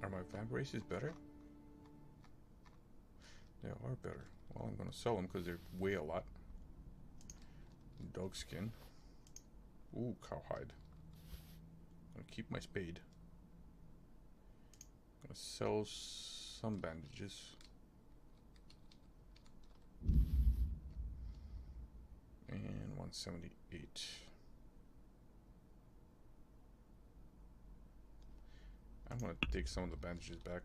Are my vamp races better? They are better. Well, I'm gonna sell them because they weigh a lot. Dog skin. Ooh, cowhide. I'll keep my spade. Gonna sell some bandages. And 178. I'm gonna take some of the bandages back.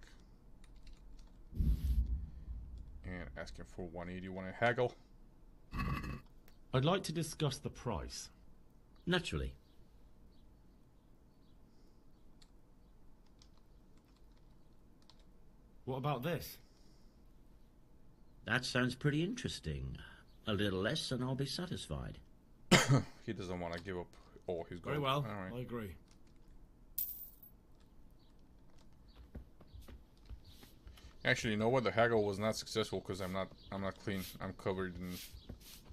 And asking for 180. Want to haggle?
I'd like to discuss the price. Naturally.
What about this?
That sounds pretty interesting. A little less and I'll be satisfied.
He doesn't want to give up all his gold.
Very well,
All right.
I agree.
Actually, you know what? The haggle was not successful because I'm not clean. I'm covered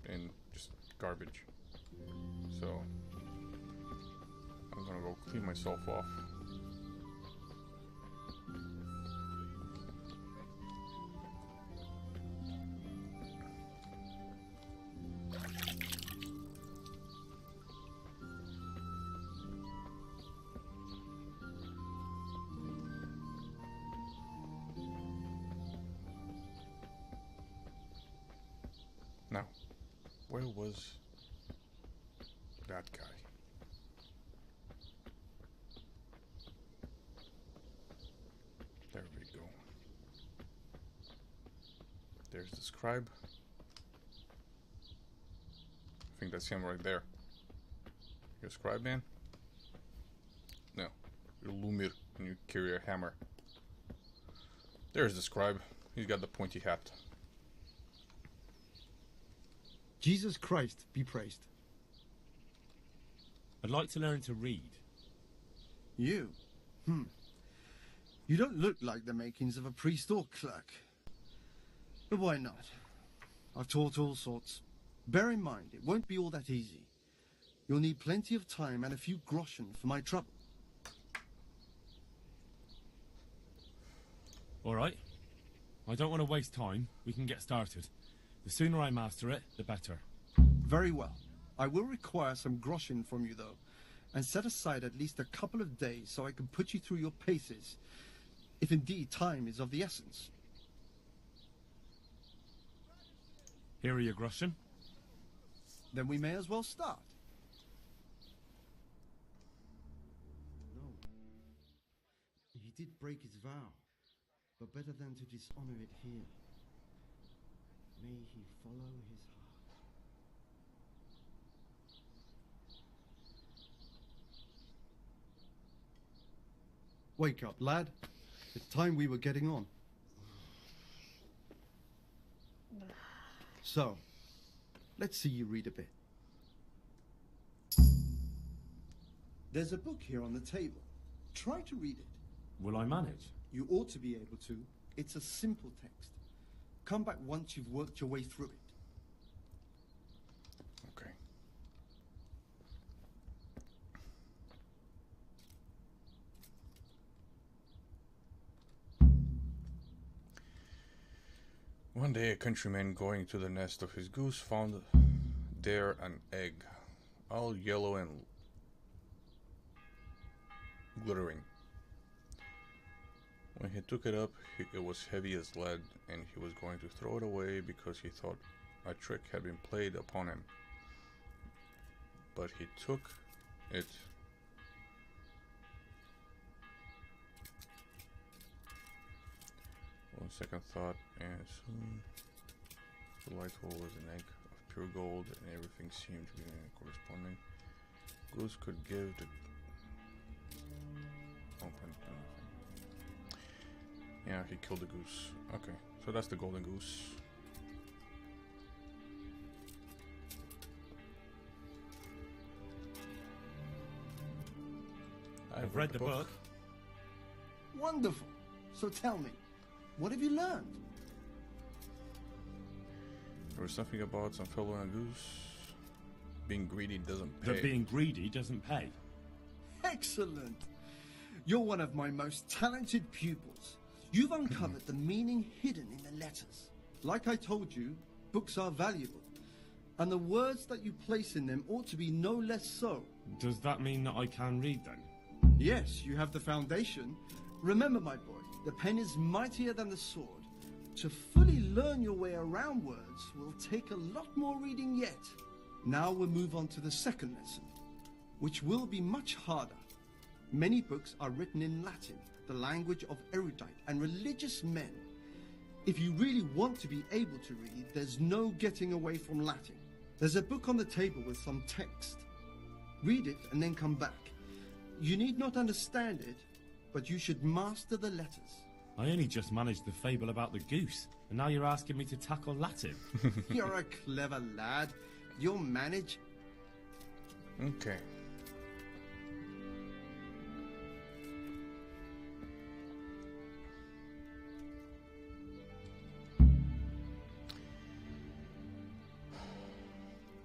in just garbage. So I'm gonna go clean myself off. Now, where was that guy? There we go. There's the scribe. I think that's him right there. You're a scribe, man? No. You're Lumir and you carry a hammer. There's the scribe. He's got the pointy hat.
Jesus Christ be praised.
I'd like to learn to read.
You? You don't look like the makings of a priest or clerk. But why not? I've taught all sorts. Bear in mind, it won't be all that easy. You'll need plenty of time and a few groschen for my trouble.
All right. I don't want to waste time. We can get started. The sooner I master it, the better.
Very well. I will require some groschen from you, though, and set aside at least a couple of days so I can put you through your paces, if indeed time is of the essence.
Here are your groschen.
Then we may as well start. No. He did break his vow, but better than to dishonor it here. May he follow his heart. Wake up, lad. It's time we were getting on. So, let's see you read a bit. There's a book here on the table. Try to read it.
Will I manage?
You ought to be able to. It's a simple text. Come back once you've worked your way through it.
Okay. One day a countryman going to the nest of his goose found there an egg, all yellow and glittering. When he took it up, it was heavy as lead, and he was going to throw it away because he thought a trick had been played upon him. But he took it On second thought, and soon the light hole was an egg of pure gold, and everything seemed to be corresponding. Goose could give the open. Yeah, he killed the goose. Okay, so that's the golden goose.
I've read the book.
Wonderful. So tell me, what have you learned?
There was something about some fellow and a goose. Being greedy doesn't pay.
That being greedy doesn't pay.
Excellent. You're one of my most talented pupils. You've uncovered the meaning hidden in the letters. Like I told you, books are valuable. And the words that you place in them ought to be no less so.
Does that mean that I can read then?
Yes, you have the foundation. Remember, my boy, the pen is mightier than the sword. To fully learn your way around words will take a lot more reading yet. Now we'll move on to the second lesson, which will be much harder. Many books are written in Latin, the language of erudite and religious men. If you really want to be able to read, there's no getting away from Latin. There's a book on the table with some text. Read it and then come back. You need not understand it, but you should master the letters.
I only just managed the fable about the goose, and now you're asking me to tackle Latin.
You're a clever lad. You'll manage.
Okay.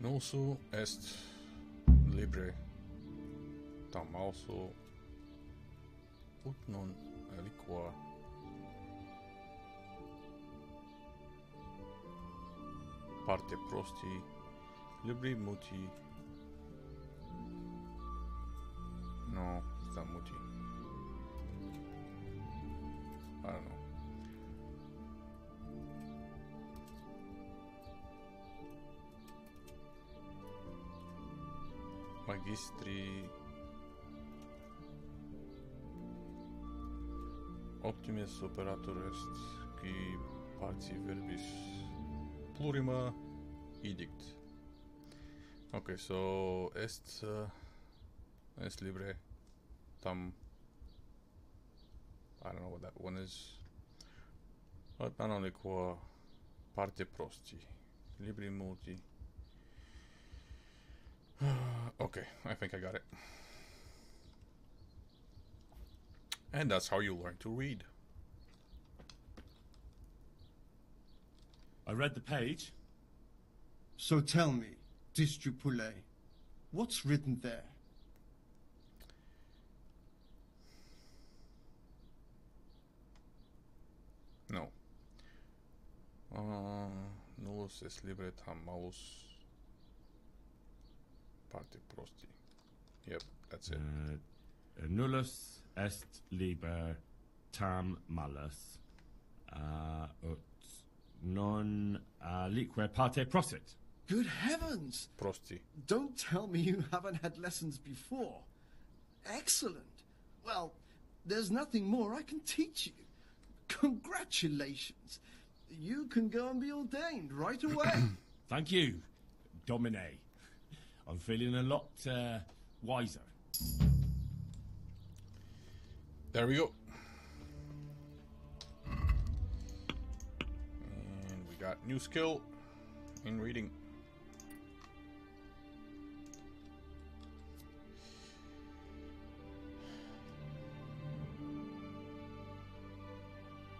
Nulso est libre tam also ut non aliqua parte prosti libri muti. No, it's not muti. I don't know. Magistri optimis operator est qui parti verbis plurima edict. Okay, so est libre tam. I don't know what that one is. But not only qua parte prosti libri multi. Okay, I think I got it. And that's how you learn to read.
I read the page.
So tell me, Distrupule, what's written there?
No. Nullus est libre tam malus parte prosti. Yep, that's it.
Nullus est liber tam malus ut non alique parte prosit.
Good heavens!
Prosti.
Don't tell me you haven't had lessons before. Excellent. Well, there's nothing more I can teach you. Congratulations. You can go and be ordained right away.
Thank you, Domine. I'm feeling a lot wiser.
There we go. And we got new skill in reading.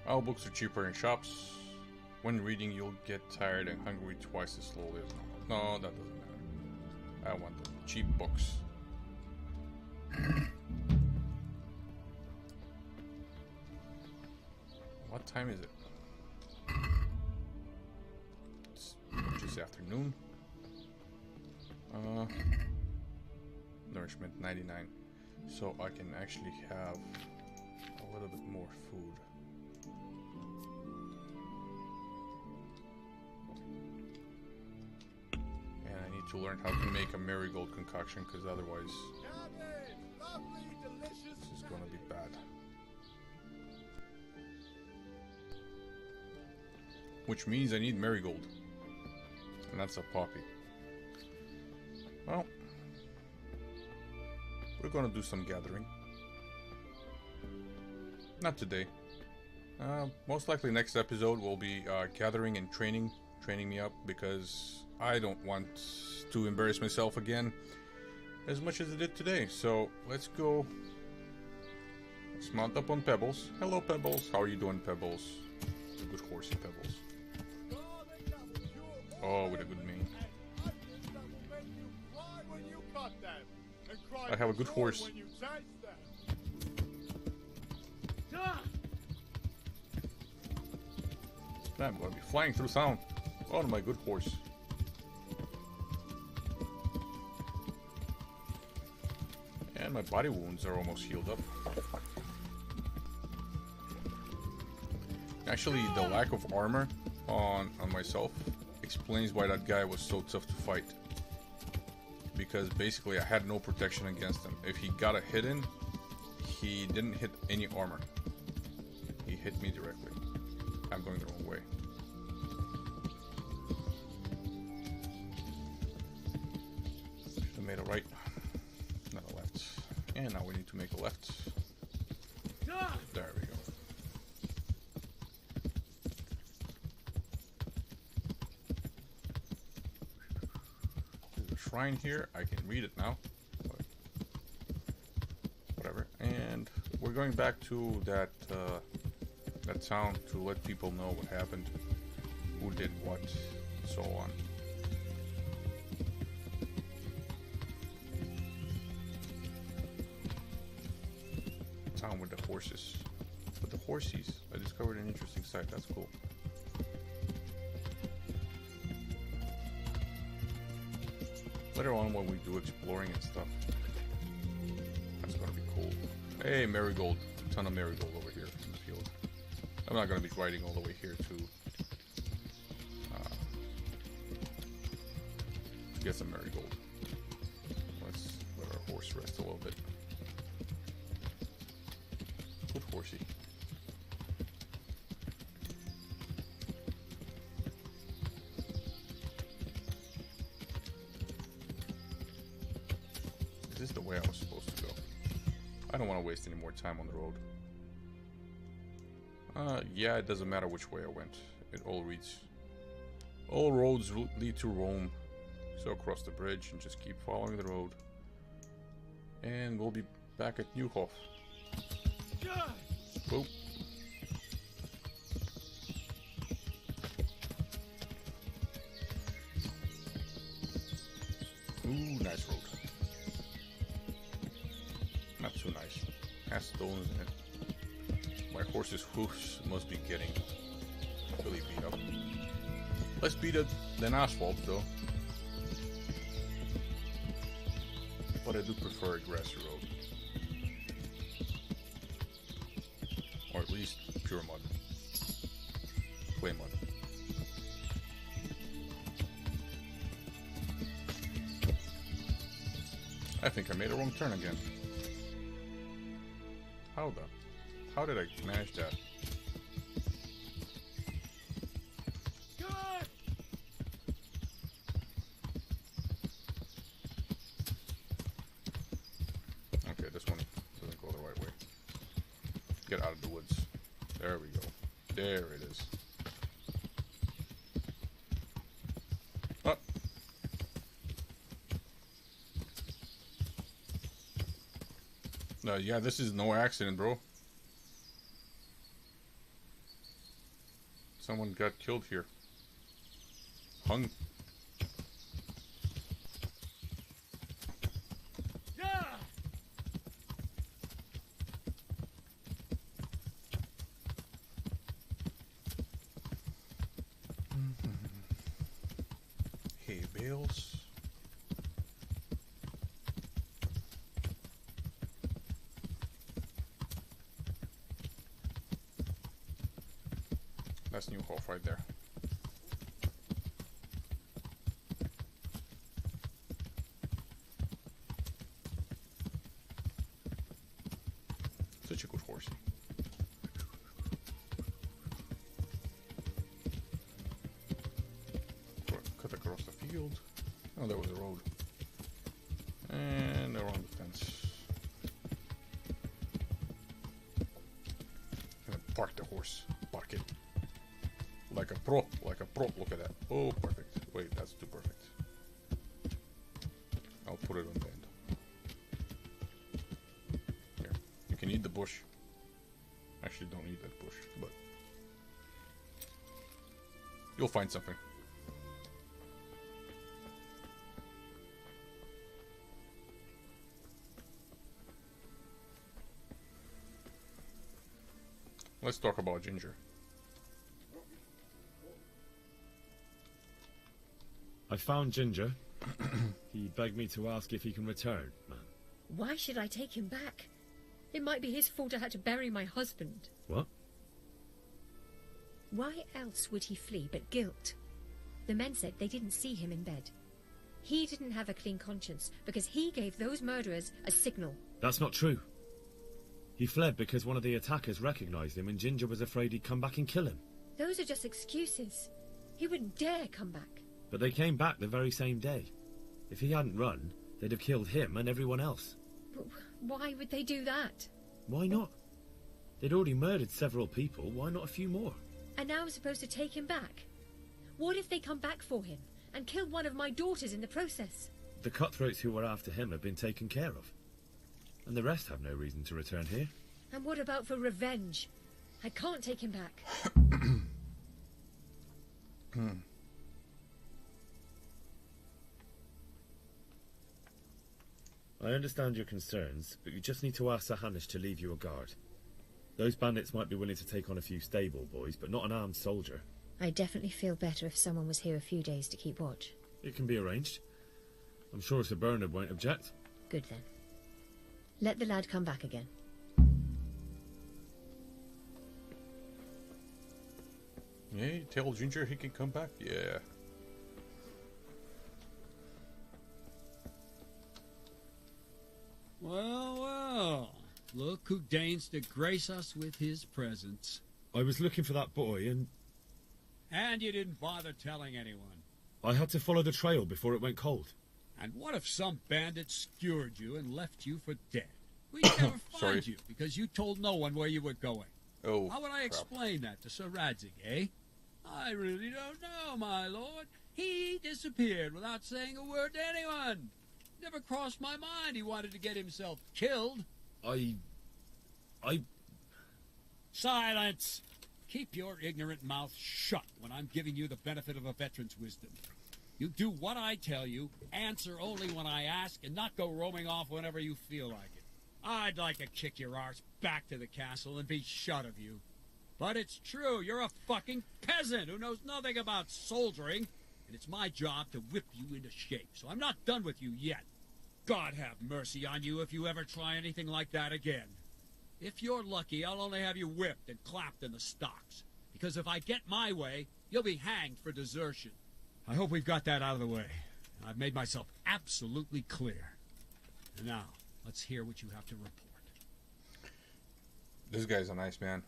All books are cheaper in shops. When reading, you'll get tired and hungry twice as slowly as normal. No, that doesn't matter. I want the cheap books. What time is it? It's just afternoon. Nourishment 99. So I can actually have a little bit more food. And I need to learn how to make a marigold concoction, because otherwise this is gonna be bad. which means I need marigold. And that's a poppy. Well, we're gonna do some gathering. Not today. Most likely next episode will be gathering and training me up, because I don't want to embarrass myself again as much as I did today. So let's go. Let's mount up on Pebbles. Hello, Pebbles. How are you doing, Pebbles? A good horsey, Pebbles. Oh, with a good mane. I have a good horse. I'm going to be flying through sound. Oh, my good horse. And my body wounds are almost healed up. Actually, the lack of armor on myself explains why that guy was so tough to fight. Because basically I had no protection against him. If he got a hit in, he didn't hit any armor. He hit me directly. I'm going the wrong way. Should have made a right, not a left. And now we need to make a left. There we go. There's a shrine here. I can read it now. But whatever. And we're going back to that that town to let people know what happened, who did what, and so on. Town with the horses. With the horsies. I discovered an interesting site. That's cool. Later on when we do exploring and stuff. That's gonna be cool. Hey, marigold. A ton of marigold over here in the field. I'm not gonna be riding all the way here to get some marigold. Let's let our horse rest a little bit. Good horsey. Is this the way I was supposed to go? I don't want to waste any more time on the road. Yeah, it doesn't matter which way I went. It all reads. All roads lead to Rome. So cross the bridge and just keep following the road. And we'll be back at Newhof. Boop. Ooh, nice road. Not too nice. Has stones in it. My horse's hoofs must be getting really beat up. Less beat up than asphalt, though. But I do prefer a grassy road. Or at least pure mud. Clay mud. I think I made a wrong turn again. How did I manage that? Okay, this one doesn't go the right way. Get out of the woods. There we go. There it is. Oh. No, yeah, this is no accident, bro. Someone got killed here. Hung. Hay bales. That's Newhof right there. Such a good horsey. field. Oh, there was a road. And around the fence. Gonna park the horse. Park it. Like a pro. Like a pro. Look at that. Oh, perfect. Wait, that's too perfect. I'll put it on the end. Here. You can eat the bush. Actually, don't eat that bush, but you'll find something. Let's talk about Ginger.
I found Ginger. He begged me to ask if he can return, man.
Why should I take him back? It might be his fault I had to bury my husband.
What?
Why else would he flee but guilt? The men said they didn't see him in bed. He didn't have a clean conscience because he gave those murderers a signal.
That's not true. He fled because one of the attackers recognized him and Ginger was afraid he'd come back and kill him.
Those are just excuses. He wouldn't dare come back.
But they came back the very same day. If he hadn't run, they'd have killed him and everyone else.
But why would they do that?
Why not? They'd already murdered several people, why not a few more?
And now I'm supposed to take him back? What if they come back for him and kill one of my daughters in the process?
The cutthroats who were after him have been taken care of. And the rest have no reason to return here.
And what about for revenge? I can't take him back.
I understand your concerns, but you just need to ask Sir Hanish to leave you a guard. Those bandits might be willing to take on a few stable boys, but not an armed soldier.
I'd definitely feel better if someone was here a few days to keep watch.
It can be arranged. I'm sure Sir Bernard won't object.
Good then. Let the lad come back again.
Yeah, you tell Ginger he can come back? Yeah.
Well, well. Look who deigns to grace us with his presence.
I was looking for that boy and...
And you didn't bother telling anyone.
I had to follow the trail before it went cold.
And what if some bandit skewered you and left you for dead? We'd never find you because you told no one where you were going.
Oh,
how would I explain that to Sir Radzig, eh? I really don't know, my lord. He disappeared without saying a word to anyone. Never crossed my mind he wanted to get himself killed. Silence! Keep your ignorant mouth shut when I'm giving you the benefit of a veteran's wisdom. You do what I tell you, answer only when I ask, and not go roaming off whenever you feel like it. I'd like to kick your arse back to the castle and be shut of you. But it's true, you're a fucking peasant who knows nothing about soldiering, and it's my job to whip you into shape, so I'm not done with you yet. God have mercy on you if you ever try anything like that again. If you're lucky, I'll only have you whipped and clapped in the stocks, because if I get my way, you'll be hanged for desertion. I hope we've got that out of the way. I've made myself absolutely clear. And now, let's hear what you have to report.
This guy's a nice man.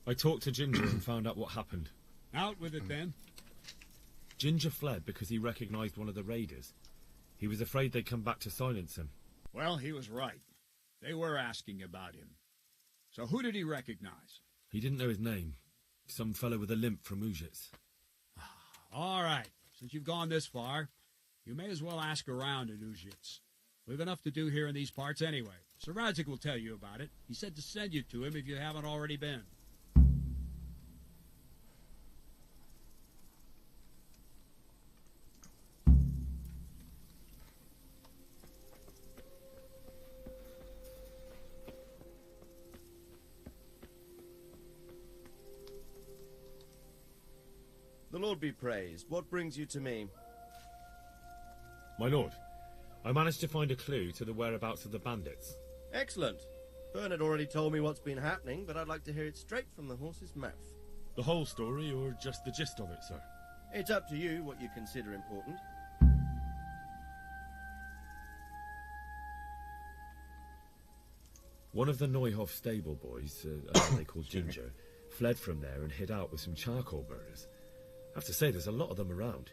I talked to Ginger and found out what happened.
Out with it, then.
Ginger fled because he recognized one of the raiders. He was afraid they'd come back to silence him.
Well, he was right. They were asking about him. So who did he recognize?
He didn't know his name. Some fellow with a limp from Ujits.
All right. Since you've gone this far, you may as well ask around in Ujits. We've enough to do here in these parts anyway. Sir Radzig will tell you about it. He said to send you to him if you haven't already been.
The Lord be praised. What brings you to me?
My lord, I managed to find a clue to the whereabouts of the bandits.
Excellent. Bernard already told me what's been happening, but I'd like to hear it straight from the horse's mouth.
The whole story, or just the gist of it, sir?
It's up to you what you consider important.
One of the Neuhoff stable boys, they called Ginger, fled from there and hid out with some charcoal burners. I have to say, there's a lot of them around.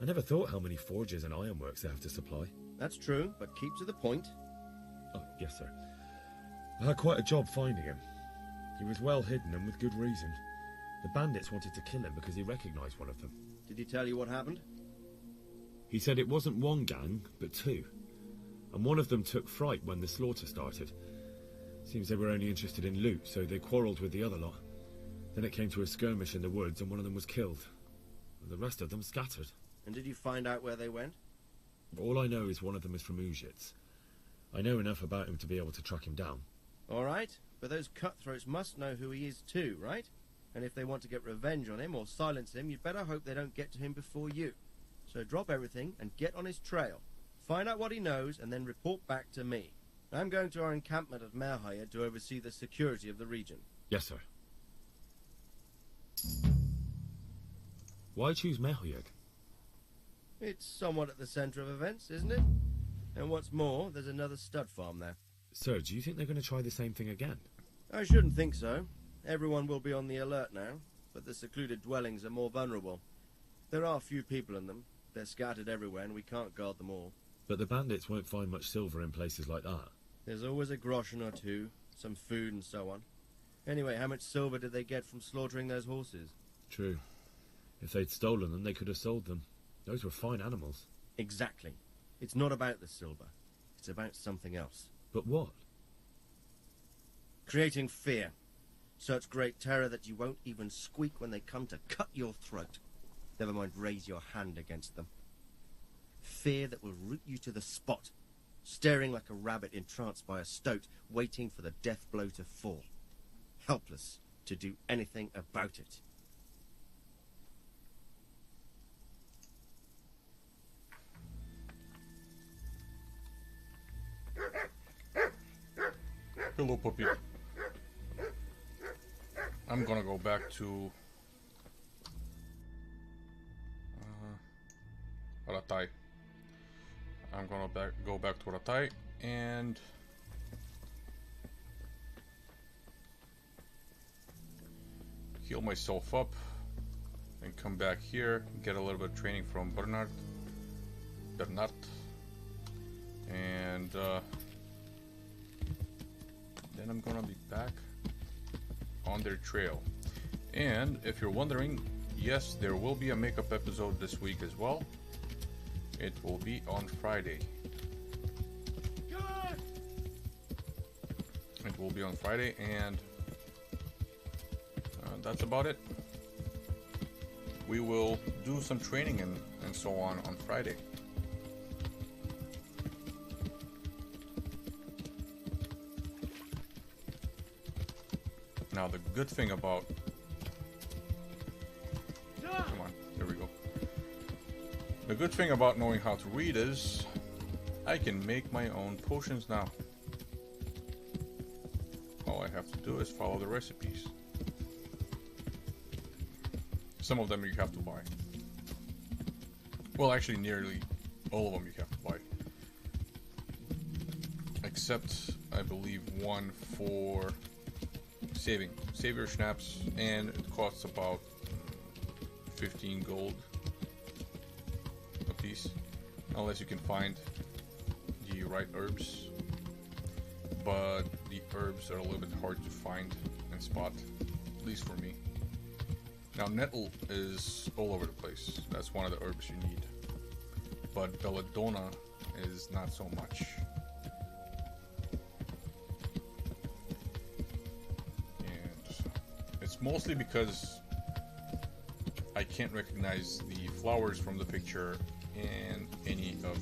I never thought how many forges and ironworks they have to supply.
That's true, but keep to the point.
Oh, yes, sir. I had quite a job finding him. He was well hidden and with good reason. The bandits wanted to kill him because he recognised one of them.
Did he tell you what happened?
He said it wasn't one gang, but two. And one of them took fright when the slaughter started. Seems they were only interested in loot, so they quarrelled with the other lot. Then it came to a skirmish in the woods and one of them was killed. And the rest of them scattered.
And did you find out where they went?
All I know is one of them is from Uzhitz. I know enough about him to be able to track him down.
All right, but those cutthroats must know who he is too, right? And if they want to get revenge on him or silence him, you'd better hope they don't get to him before you. So drop everything and get on his trail. Find out what he knows and then report back to me. I'm going to our encampment at Merhayed to oversee the security of the region.
Yes, sir. Why choose Merhayed?
It's somewhat at the centre of events, isn't it? And what's more, there's another stud farm there.
Sir, do you think they're going to try the same thing again?
I shouldn't think so. Everyone will be on the alert now, but the secluded dwellings are more vulnerable. There are few people in them. They're scattered everywhere and we can't guard them all.
But the bandits won't find much silver in places like that.
There's always a groschen or two, some food and so on. Anyway, how much silver did they get from slaughtering those horses?
True. If they'd stolen them, they could have sold them. Those were fine animals.
Exactly. It's not about the silver. It's about something else.
But what?
Creating fear. Such great terror that you won't even squeak when they come to cut your throat. Never mind raise your hand against them. Fear that will root you to the spot, staring like a rabbit entranced by a stoat, waiting for the death blow to fall. Helpless to do anything about it.
Hello, puppy. I'm gonna go back to Ratai. I'm gonna go back to Ratai and heal myself up and come back here, get a little bit of training from Bernard, and then I'm gonna be back on their trail. And if you're wondering, yes, there will be a makeup episode this week as well. It will be on Friday. It will be on Friday, and that's about it. We will do some training and so on Friday. Now the good thing about... Come on, there we go. The good thing about knowing how to read is I can make my own potions now. All I have to do is follow the recipes. Some of them you have to buy. Well, actually nearly all of them you have to buy. Except, I believe, one for saving. Save your schnapps, and it costs about 15 gold a piece. Unless you can find the right herbs. But the herbs are a little bit hard to find and spot, at least for me. Now nettle is all over the place. That's one of the herbs you need. But belladonna is not so much. And it's mostly because I can't recognize the flowers from the picture and any of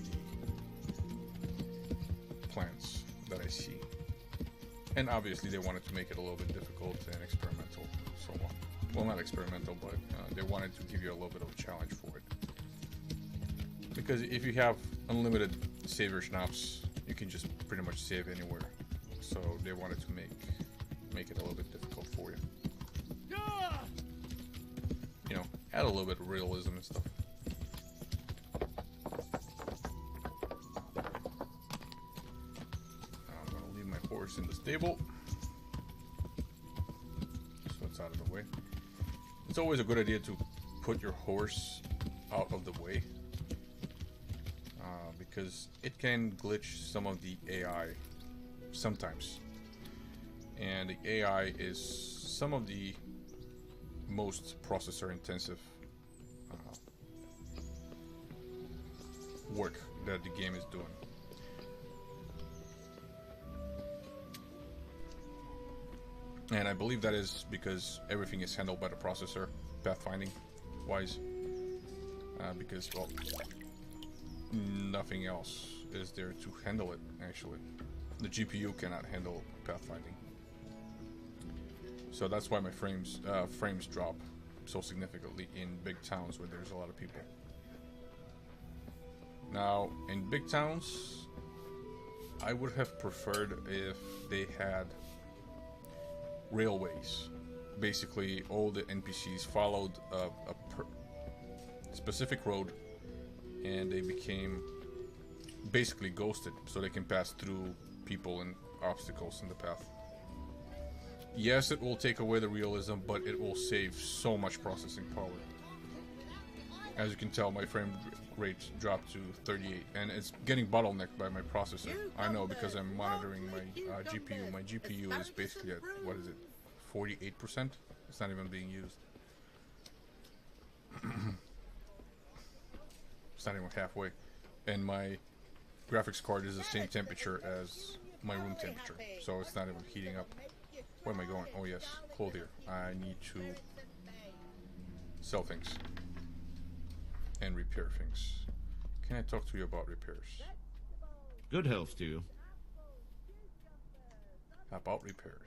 the plants that I see. And obviously they wanted to make it a little bit difficult and experimental, so on. Well, not experimental, but they wanted to give you a little bit of a challenge for it. Because if you have unlimited savior schnapps, you can just pretty much save anywhere. So they wanted to make it a little bit difficult for you. You know, add a little bit of realism and stuff. I'm gonna leave my horse in the stable. So roads out of the way. It's always a good idea to put your horse out of the way, because it can glitch some of the AI sometimes. And the AI is some of the most processor intensive work that the game is doing. And I believe that is because everything is handled by the processor, pathfinding wise. Because, well, nothing else is there to handle it, actually. The GPU cannot handle pathfinding. So that's why my frames drop so significantly in big towns where there's a lot of people. Now, in big towns, I would have preferred if they had railways. Basically, all the NPCs followed a specific road, and they became basically ghosted, so they can pass through people and obstacles in the path. Yes, it will take away the realism, but it will save so much processing power. As you can tell, my frame rate dropped to 38, and it's getting bottlenecked by my processor. I know, because I'm monitoring my GPU. My GPU is basically at, what is it, 48%? It's not even being used. It's not even halfway. And my graphics card is the same temperature as my room temperature, so it's not even heating up. Where am I going? Oh yes, clothier. I need to sell things and repair things. Can I talk to you about repairs?
Good health to you.
About repairs.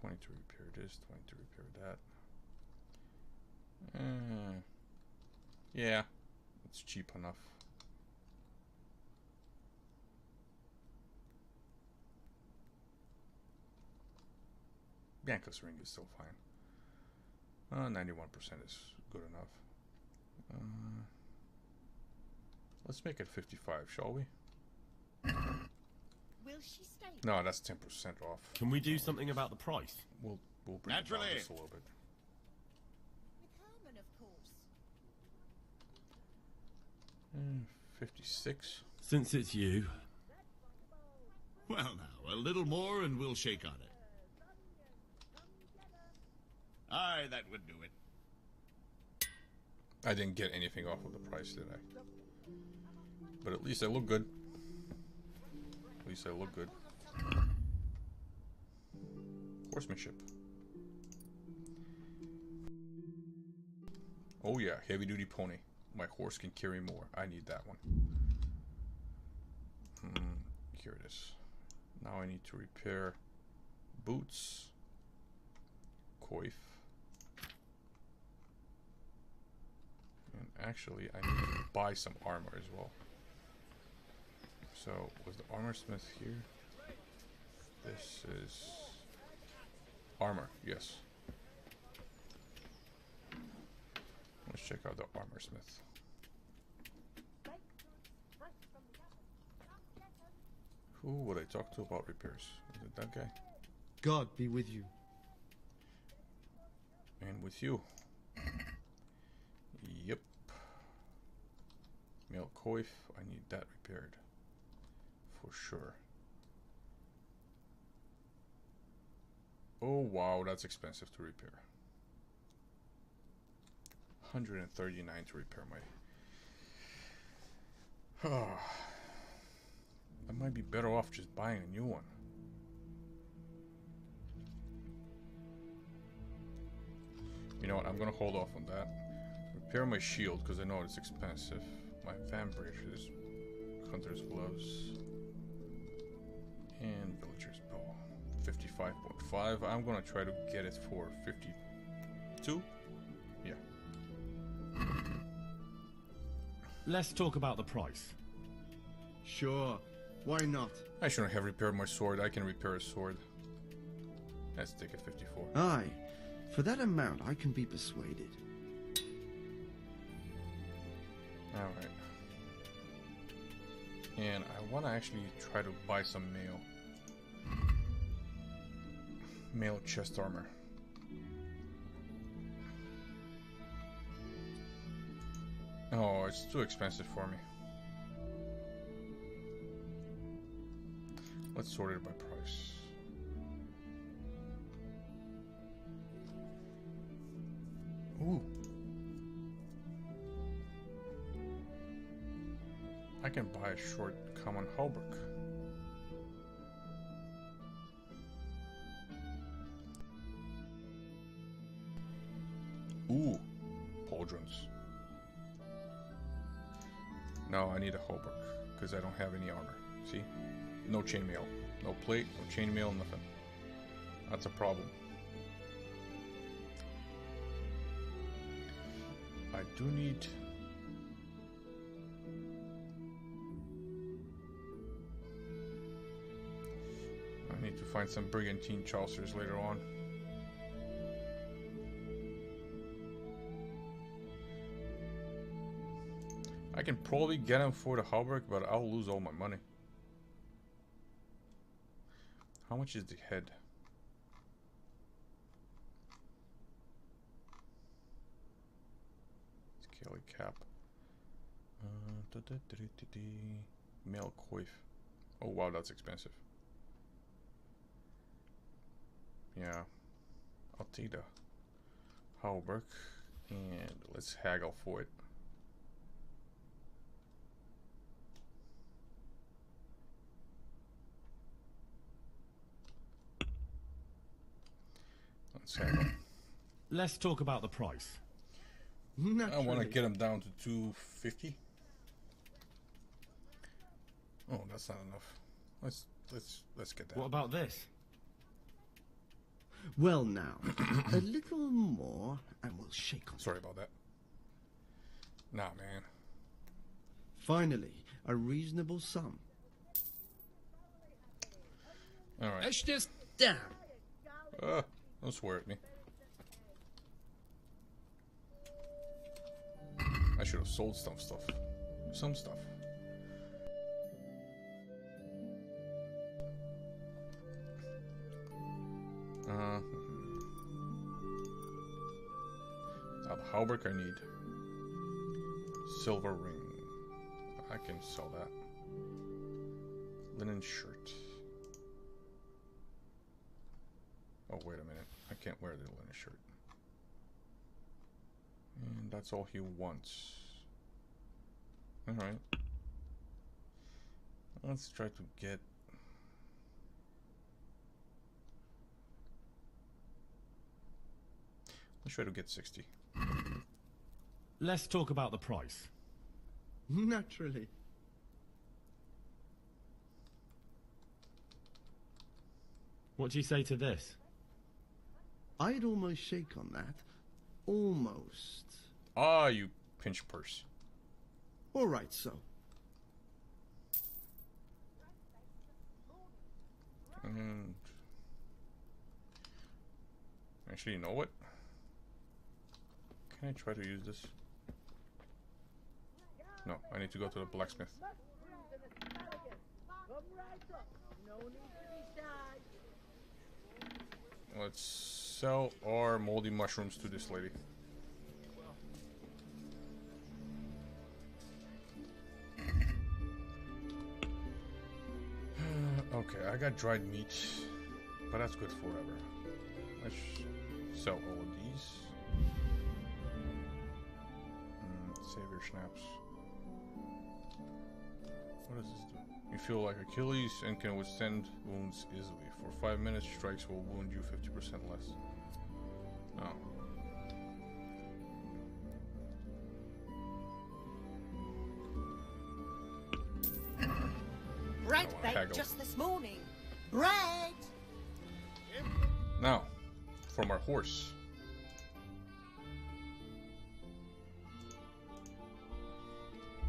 20 to repair this, 20 to repair that. Yeah, it's cheap enough. Bianca's ring is still fine. 91% is good enough. Let's make it 55, shall we?
Will she stay?
No, that's 10% off.
Can we do something about the price?
We'll bring it down just a little bit.
With Herman, of course.
56.
Since it's you.
Well now, a little more and we'll shake on it. Aye, that would do it.
I didn't get anything off of the price, did I? But at least I look good. At least I look good. Horsemanship. Oh yeah, heavy duty pony. My horse can carry more. I need that one. Here it is. Now I need to repair boots. Coif. And actually, I need to buy some armor as well. So, was the armor smith here? This is armor, yes. Let's check out the armor smith. Who would I talk to about repairs? Is it that guy?
God be with you.
And with you. Yep. Male coif, I need that repaired. For sure. Oh wow, that's expensive to repair. 139 to repair my... I might be better off just buying a new one. You know what, I'm gonna hold off on that. Repair my shield, because I know it's expensive. My van bracers, hunter's gloves, and villager's bow. 55.5. I'm gonna try to get it for 52. Yeah.
Let's talk about the price.
Sure. Why not?
I shouldn't have repaired my sword. I can repair a sword. Let's take it 54.
Aye. For that amount, I can be persuaded.
Alright. And I want to actually try to buy some mail. Mail chest armor. Oh, it's too expensive for me. Let's sort it by price. Ooh. I can buy a short common hauberk. Ooh, pauldrons. No, I need a hauberk because I don't have any armor. See? No chainmail. No plate, no chainmail, nothing. That's a problem. I do need... I need to find some brigantine chaucers later on. I can probably get them for the hauberk, but I'll lose all my money. How much is the head? Scaly cap. Male coif. Oh wow, that's expensive. Yeah, I'll take the hauberk and let's haggle for it. Let's haggle.
Let's talk about the price.
I want to get him down to 250. Oh, that's not enough. Let's get that.
What about this?
Well now, a little more and we'll shake on.
Sorry about that. Nah, man.
Finally, a reasonable sum.
Alright.
Let's just down.
Don't swear at me. I should have sold some stuff. Some stuff. Now the hauberk I need. Silver ring. I can sell that. Linen shirt. Oh, wait a minute. I can't wear the linen shirt. And that's all he wants. Alright. Let's try to get... Let's try to get 60.
Let's talk about the price.
Naturally.
What do you say to this?
I'd almost shake on that. Almost.
Ah, you pinch purse.
All right, so.
And actually, you know what? Can I try to use this? No, I need to go to the blacksmith. Let's sell our moldy mushrooms to this lady. Okay, I got dried meat, but that's good forever. Let's sell all of these. Savior schnapps. What does this do? You feel like Achilles and can withstand wounds easily. For 5 minutes, strikes will wound you 50% less. Oh.
Bread baked just this morning. Bread!
Now, from our horse.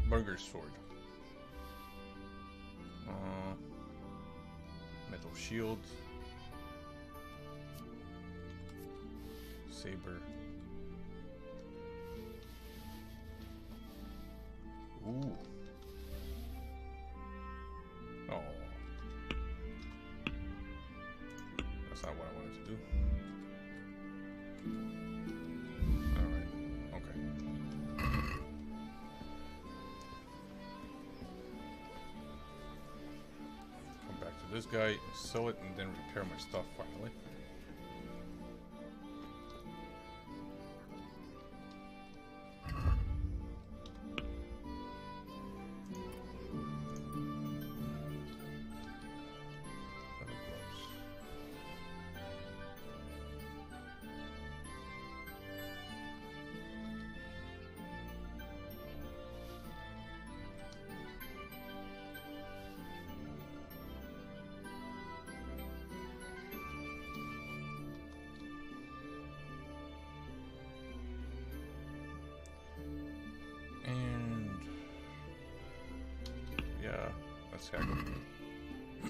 Burger sword. Metal shield. Saber. Ooh. Oh. That's not what I wanted to do. Alright. Okay. Come back to this guy, sell it, and then repair my stuff finally.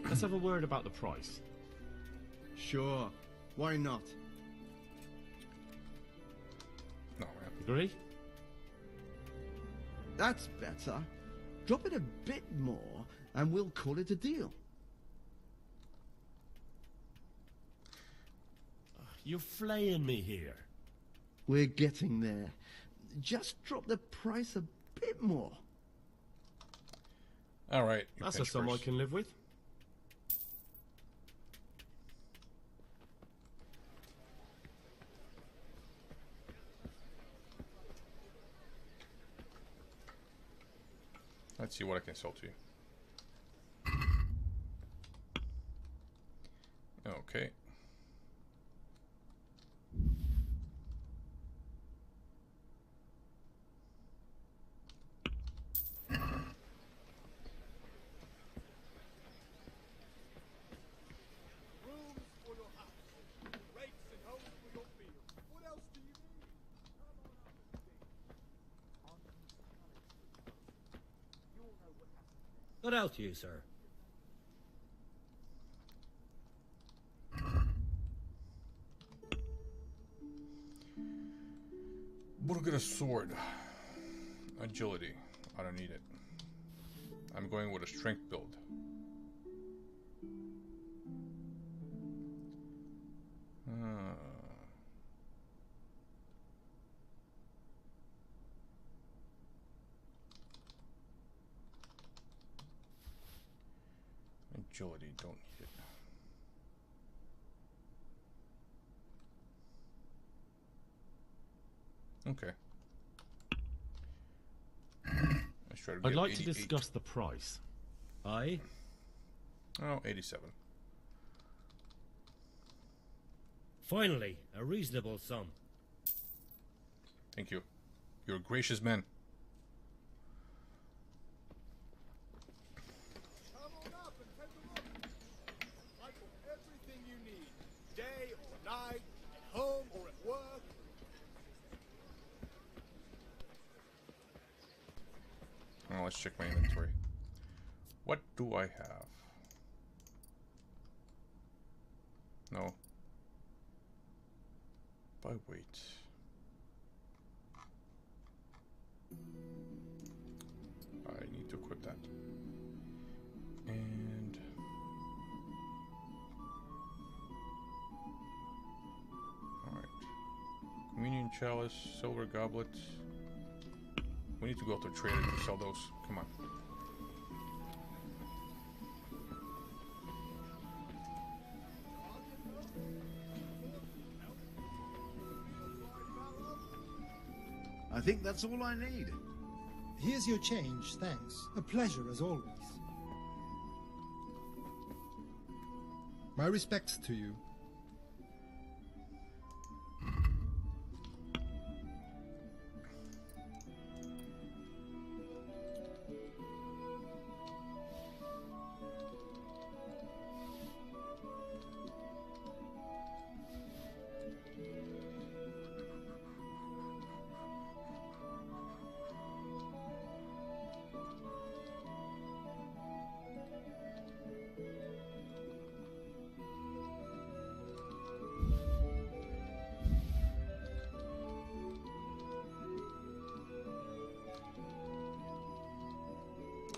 Let's have a word about the price.
Sure. Why not?
No, man.
Agree?
That's better. Drop it a bit more, and we'll call it a deal.
You're flaying me here.
We're getting there. Just drop the price a bit more.
Alright.
That's a sum I can live with.
Let's see what I can sell to you. Okay.
What else to you, sir?
We'll get a sword. Agility. I don't need it. I'm going with a strength build. Agility, don't need it. Okay. Let's try to get
I'd like
88.
to discuss the price.
Aye?
Oh, 87.
Finally, a reasonable sum.
Thank you. You're a gracious man.
Come on up and take a look. I've got everything you need. Day or night, at home or at work.
Oh, let's check my inventory. What do I have? No. By weight. I need to equip that. And alright. Communion chalice, silver goblet. We need to go to the trader to sell those. Come on.
I think that's all I need.
Here's your change, thanks. A pleasure as always. My respects to you.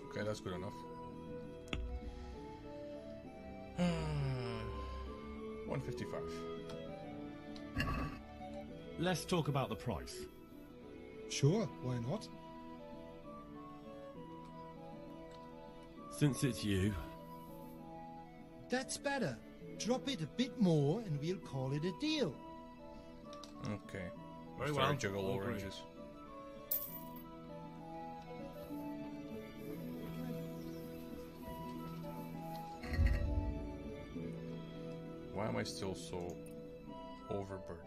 Okay, that's good enough. 155.
Let's talk about the price.
Sure, why not?
Since it's you,
That's better. Drop it a bit more and we'll call it a deal.
Okay.
Very
Start
well.
juggle
I'll
low
agree.
ranges. Why am I still so overburdened?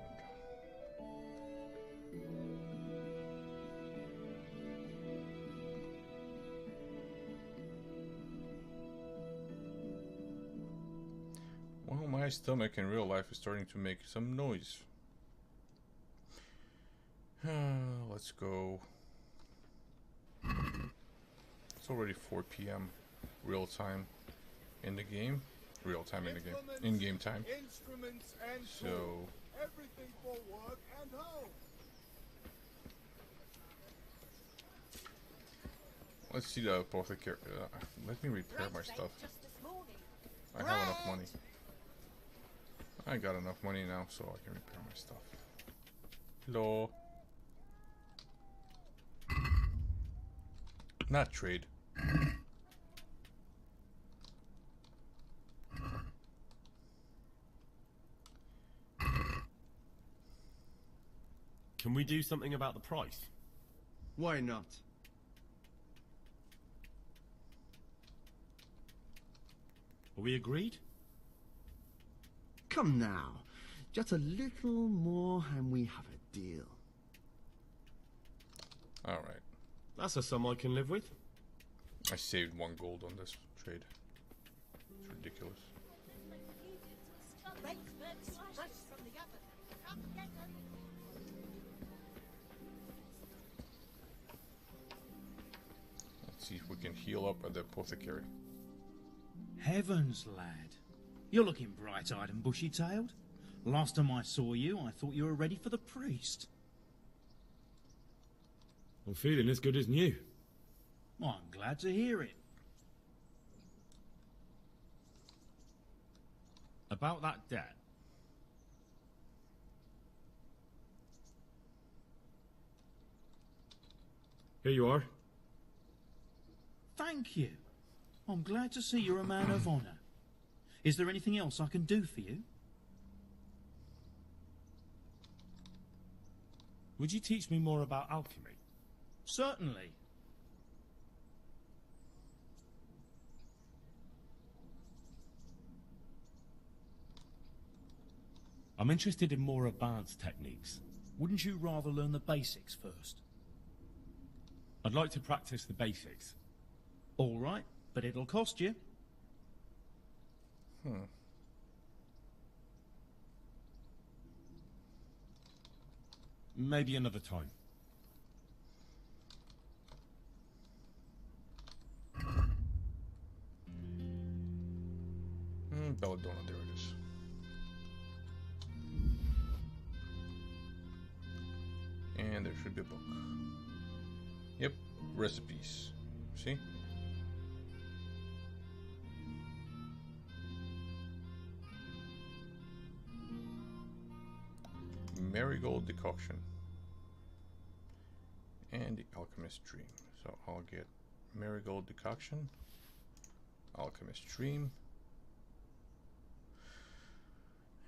Well, my stomach in real life is starting to make some noise. Let's go. It's already 4 p.m. real time in the game. Real time in the game. In-game time.
Instruments and
So
tools, everything for work and home.
let's see the apothecary. Let me repair my stuff. I have enough money. I got enough money now, so I can repair my stuff. Hello. Not trade.
can we do something about the price?
Why not?
Are we agreed?
Come now. Just a little more and we have a deal.
Alright.
That's a sum I can live with.
I saved 1 gold on this trade. It's ridiculous. Let's see if we can heal up at the apothecary.
Heavens, lad. You're looking bright-eyed and bushy-tailed. Last time I saw you, I thought you were ready for the priest.
I'm feeling as good as new.
I'm glad to hear it.
About that debt.
Here you are.
Thank you. I'm glad to see you're a man of honour. Is there anything else I can do for you?
Would you teach me more about alchemy?
Certainly.
I'm interested in more advanced techniques.
Wouldn't you rather learn the basics first?
I'd like to practice the basics.
All right, but it'll cost you.
Maybe another time.
Belladonna, there it is. And there should be a book. Yep, recipes. See? Marigold decoction. And the alchemist dream. So I'll get marigold decoction, alchemist dream,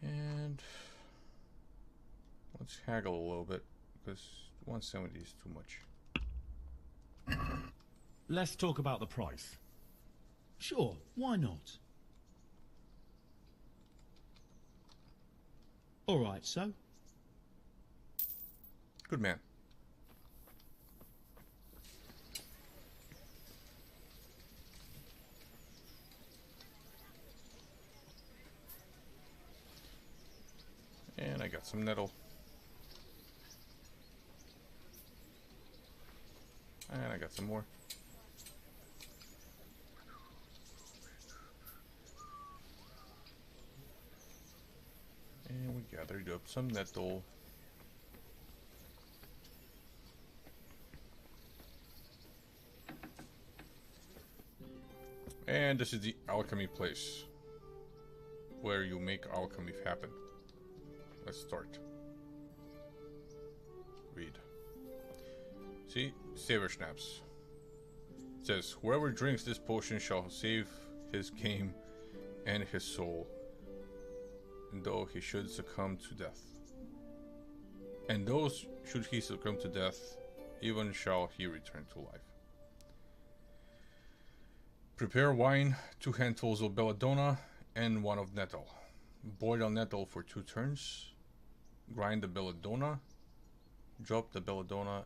and let's haggle a little bit because 170 is too much.
Let's talk about the price.
Sure, why not? All right, so?
Good man. And I got some nettle. And I got some more. And we gathered up some nettle. And this is the alchemy place. where you make alchemy happen. Let's start. Read. See? Saber Snaps. It says, whoever drinks this potion shall save his game and his soul, though he should succumb to death. And those should he succumb to death, even shall he return to life. Prepare wine, 2 handfuls of belladonna, and 1 of nettle. Boil nettle for 2 turns. Grind the belladonna. Drop the belladonna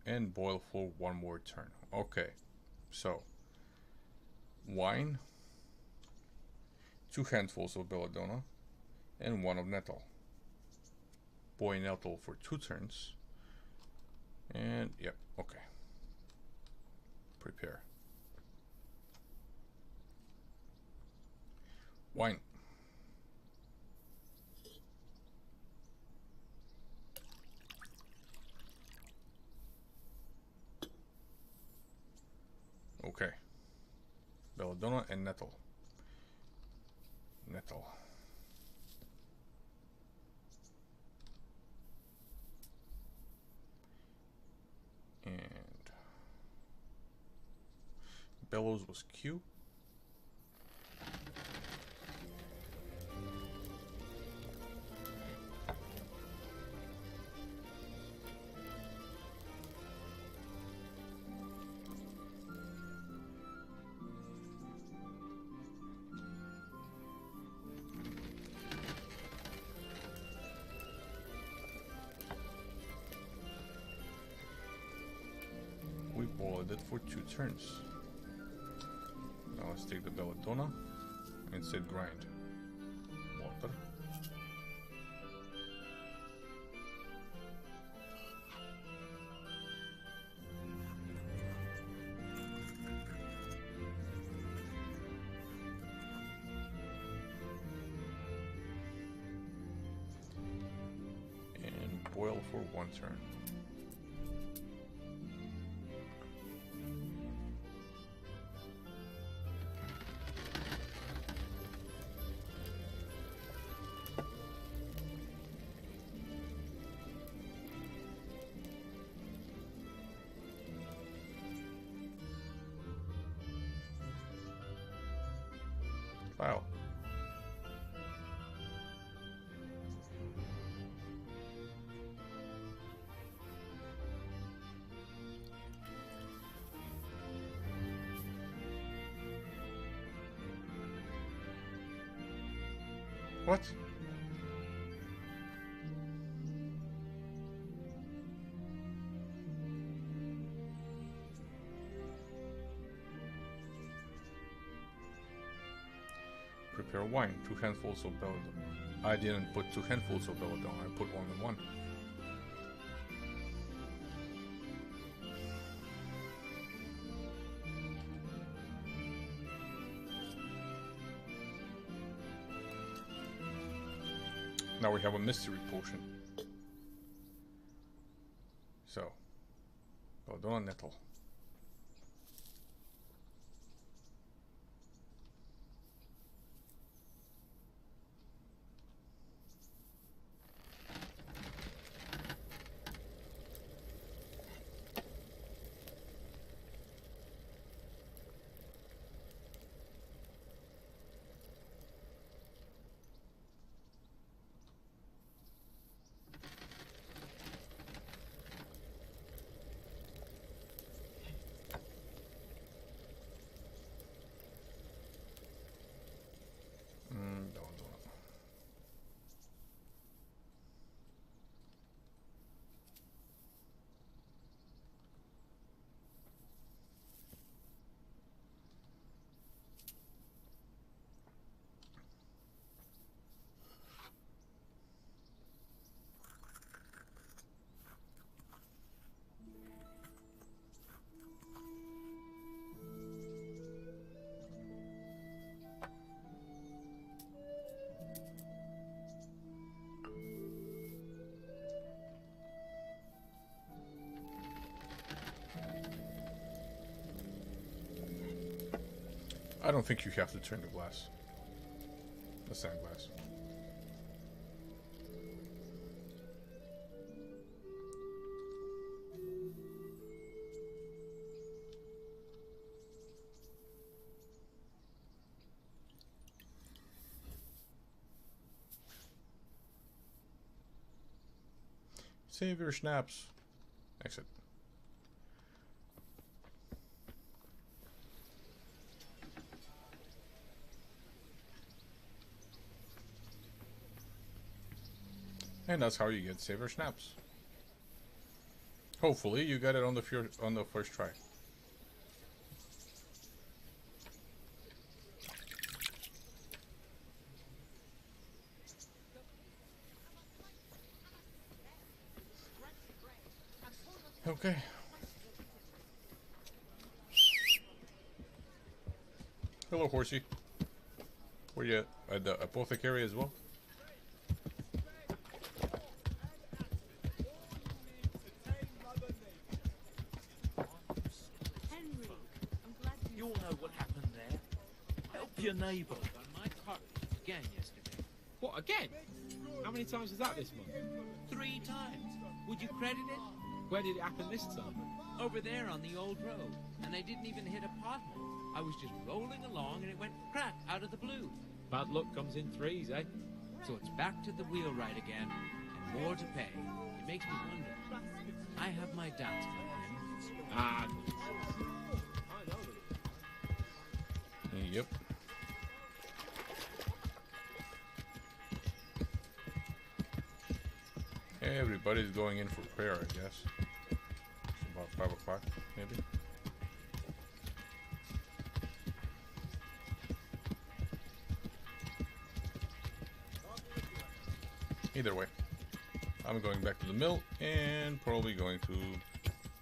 and boil for 1 more turn. Okay, so wine, 2 handfuls of belladonna, and 1 of nettle. Boil nettle for 2 turns. And yep, okay. Prepare. Wine. Okay. Belladonna and nettle. Nettle. And bellows was Q. We boiled it for 2 turns. Now let's take the belladonna and set grind. Water. And boil for 1 turn. Wow. What? Prepare wine, 2 handfuls of belladonna. I didn't put 2 handfuls of belladonna, I put only 1. Now we have a mystery potion. So, belladonna nettle. I don't think you have to turn the glass. A sandglass. Save your snaps. Exit. And that's how you get save your snaps. Hopefully you got it on the first try. Okay. Hello, horsey. Where you at the apothecary as well?
You all know what happened there. Help your neighbour. On my courage again yesterday.
What, again? How many times was that this month?
3 times. Would you credit it?
Where did it happen this time?
Over there on the old road. And they didn't even hit a pothole. I was just rolling along and it went crack out of the blue.
Bad luck comes in threes, eh?
So it's back to the wheelwright again, and more to pay. It makes me wonder. I have my doubts about him.
Ah.
Yep. Everybody's going in for prayer, I guess. It's about 5 o'clock, maybe. Either way, I'm going back to the mill and probably going to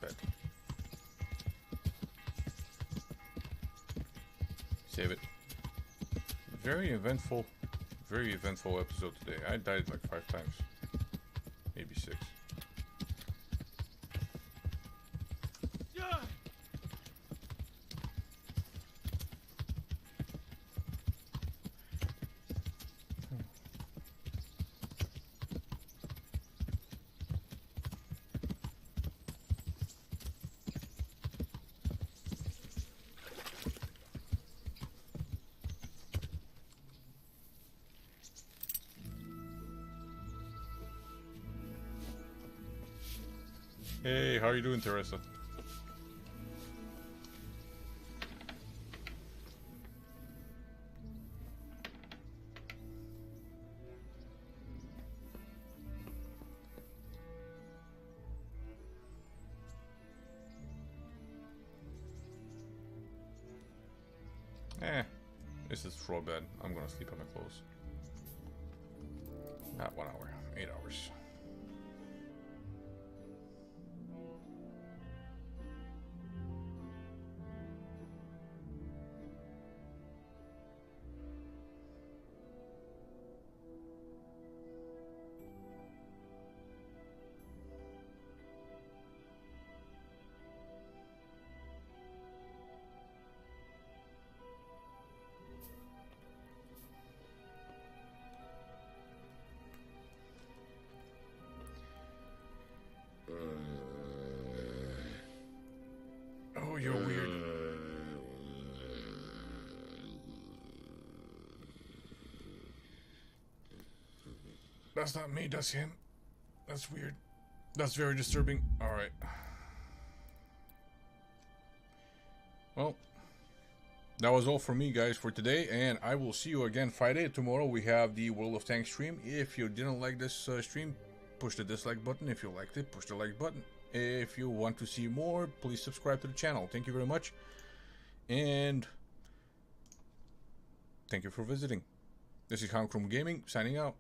bed. Save it. Very eventful episode today. I died like 5 times. Maybe 6. Hey, how are you doing, Teresa? This is straw bed. I'm gonna sleep on my clothes. Not 1 hour, 8 hours. Oh, you're weird. That's not me, that's him. That's weird. That's very disturbing. Alright. Well, that was all for me, guys, for today, and I will see you again Friday. Tomorrow we have the World of Tanks stream. If you didn't like this stream, push the dislike button. If you liked it, push the like button. If you want to see more, please subscribe to the channel. Thank you very much, and thank you for visiting. This is Hound Gaming, signing out.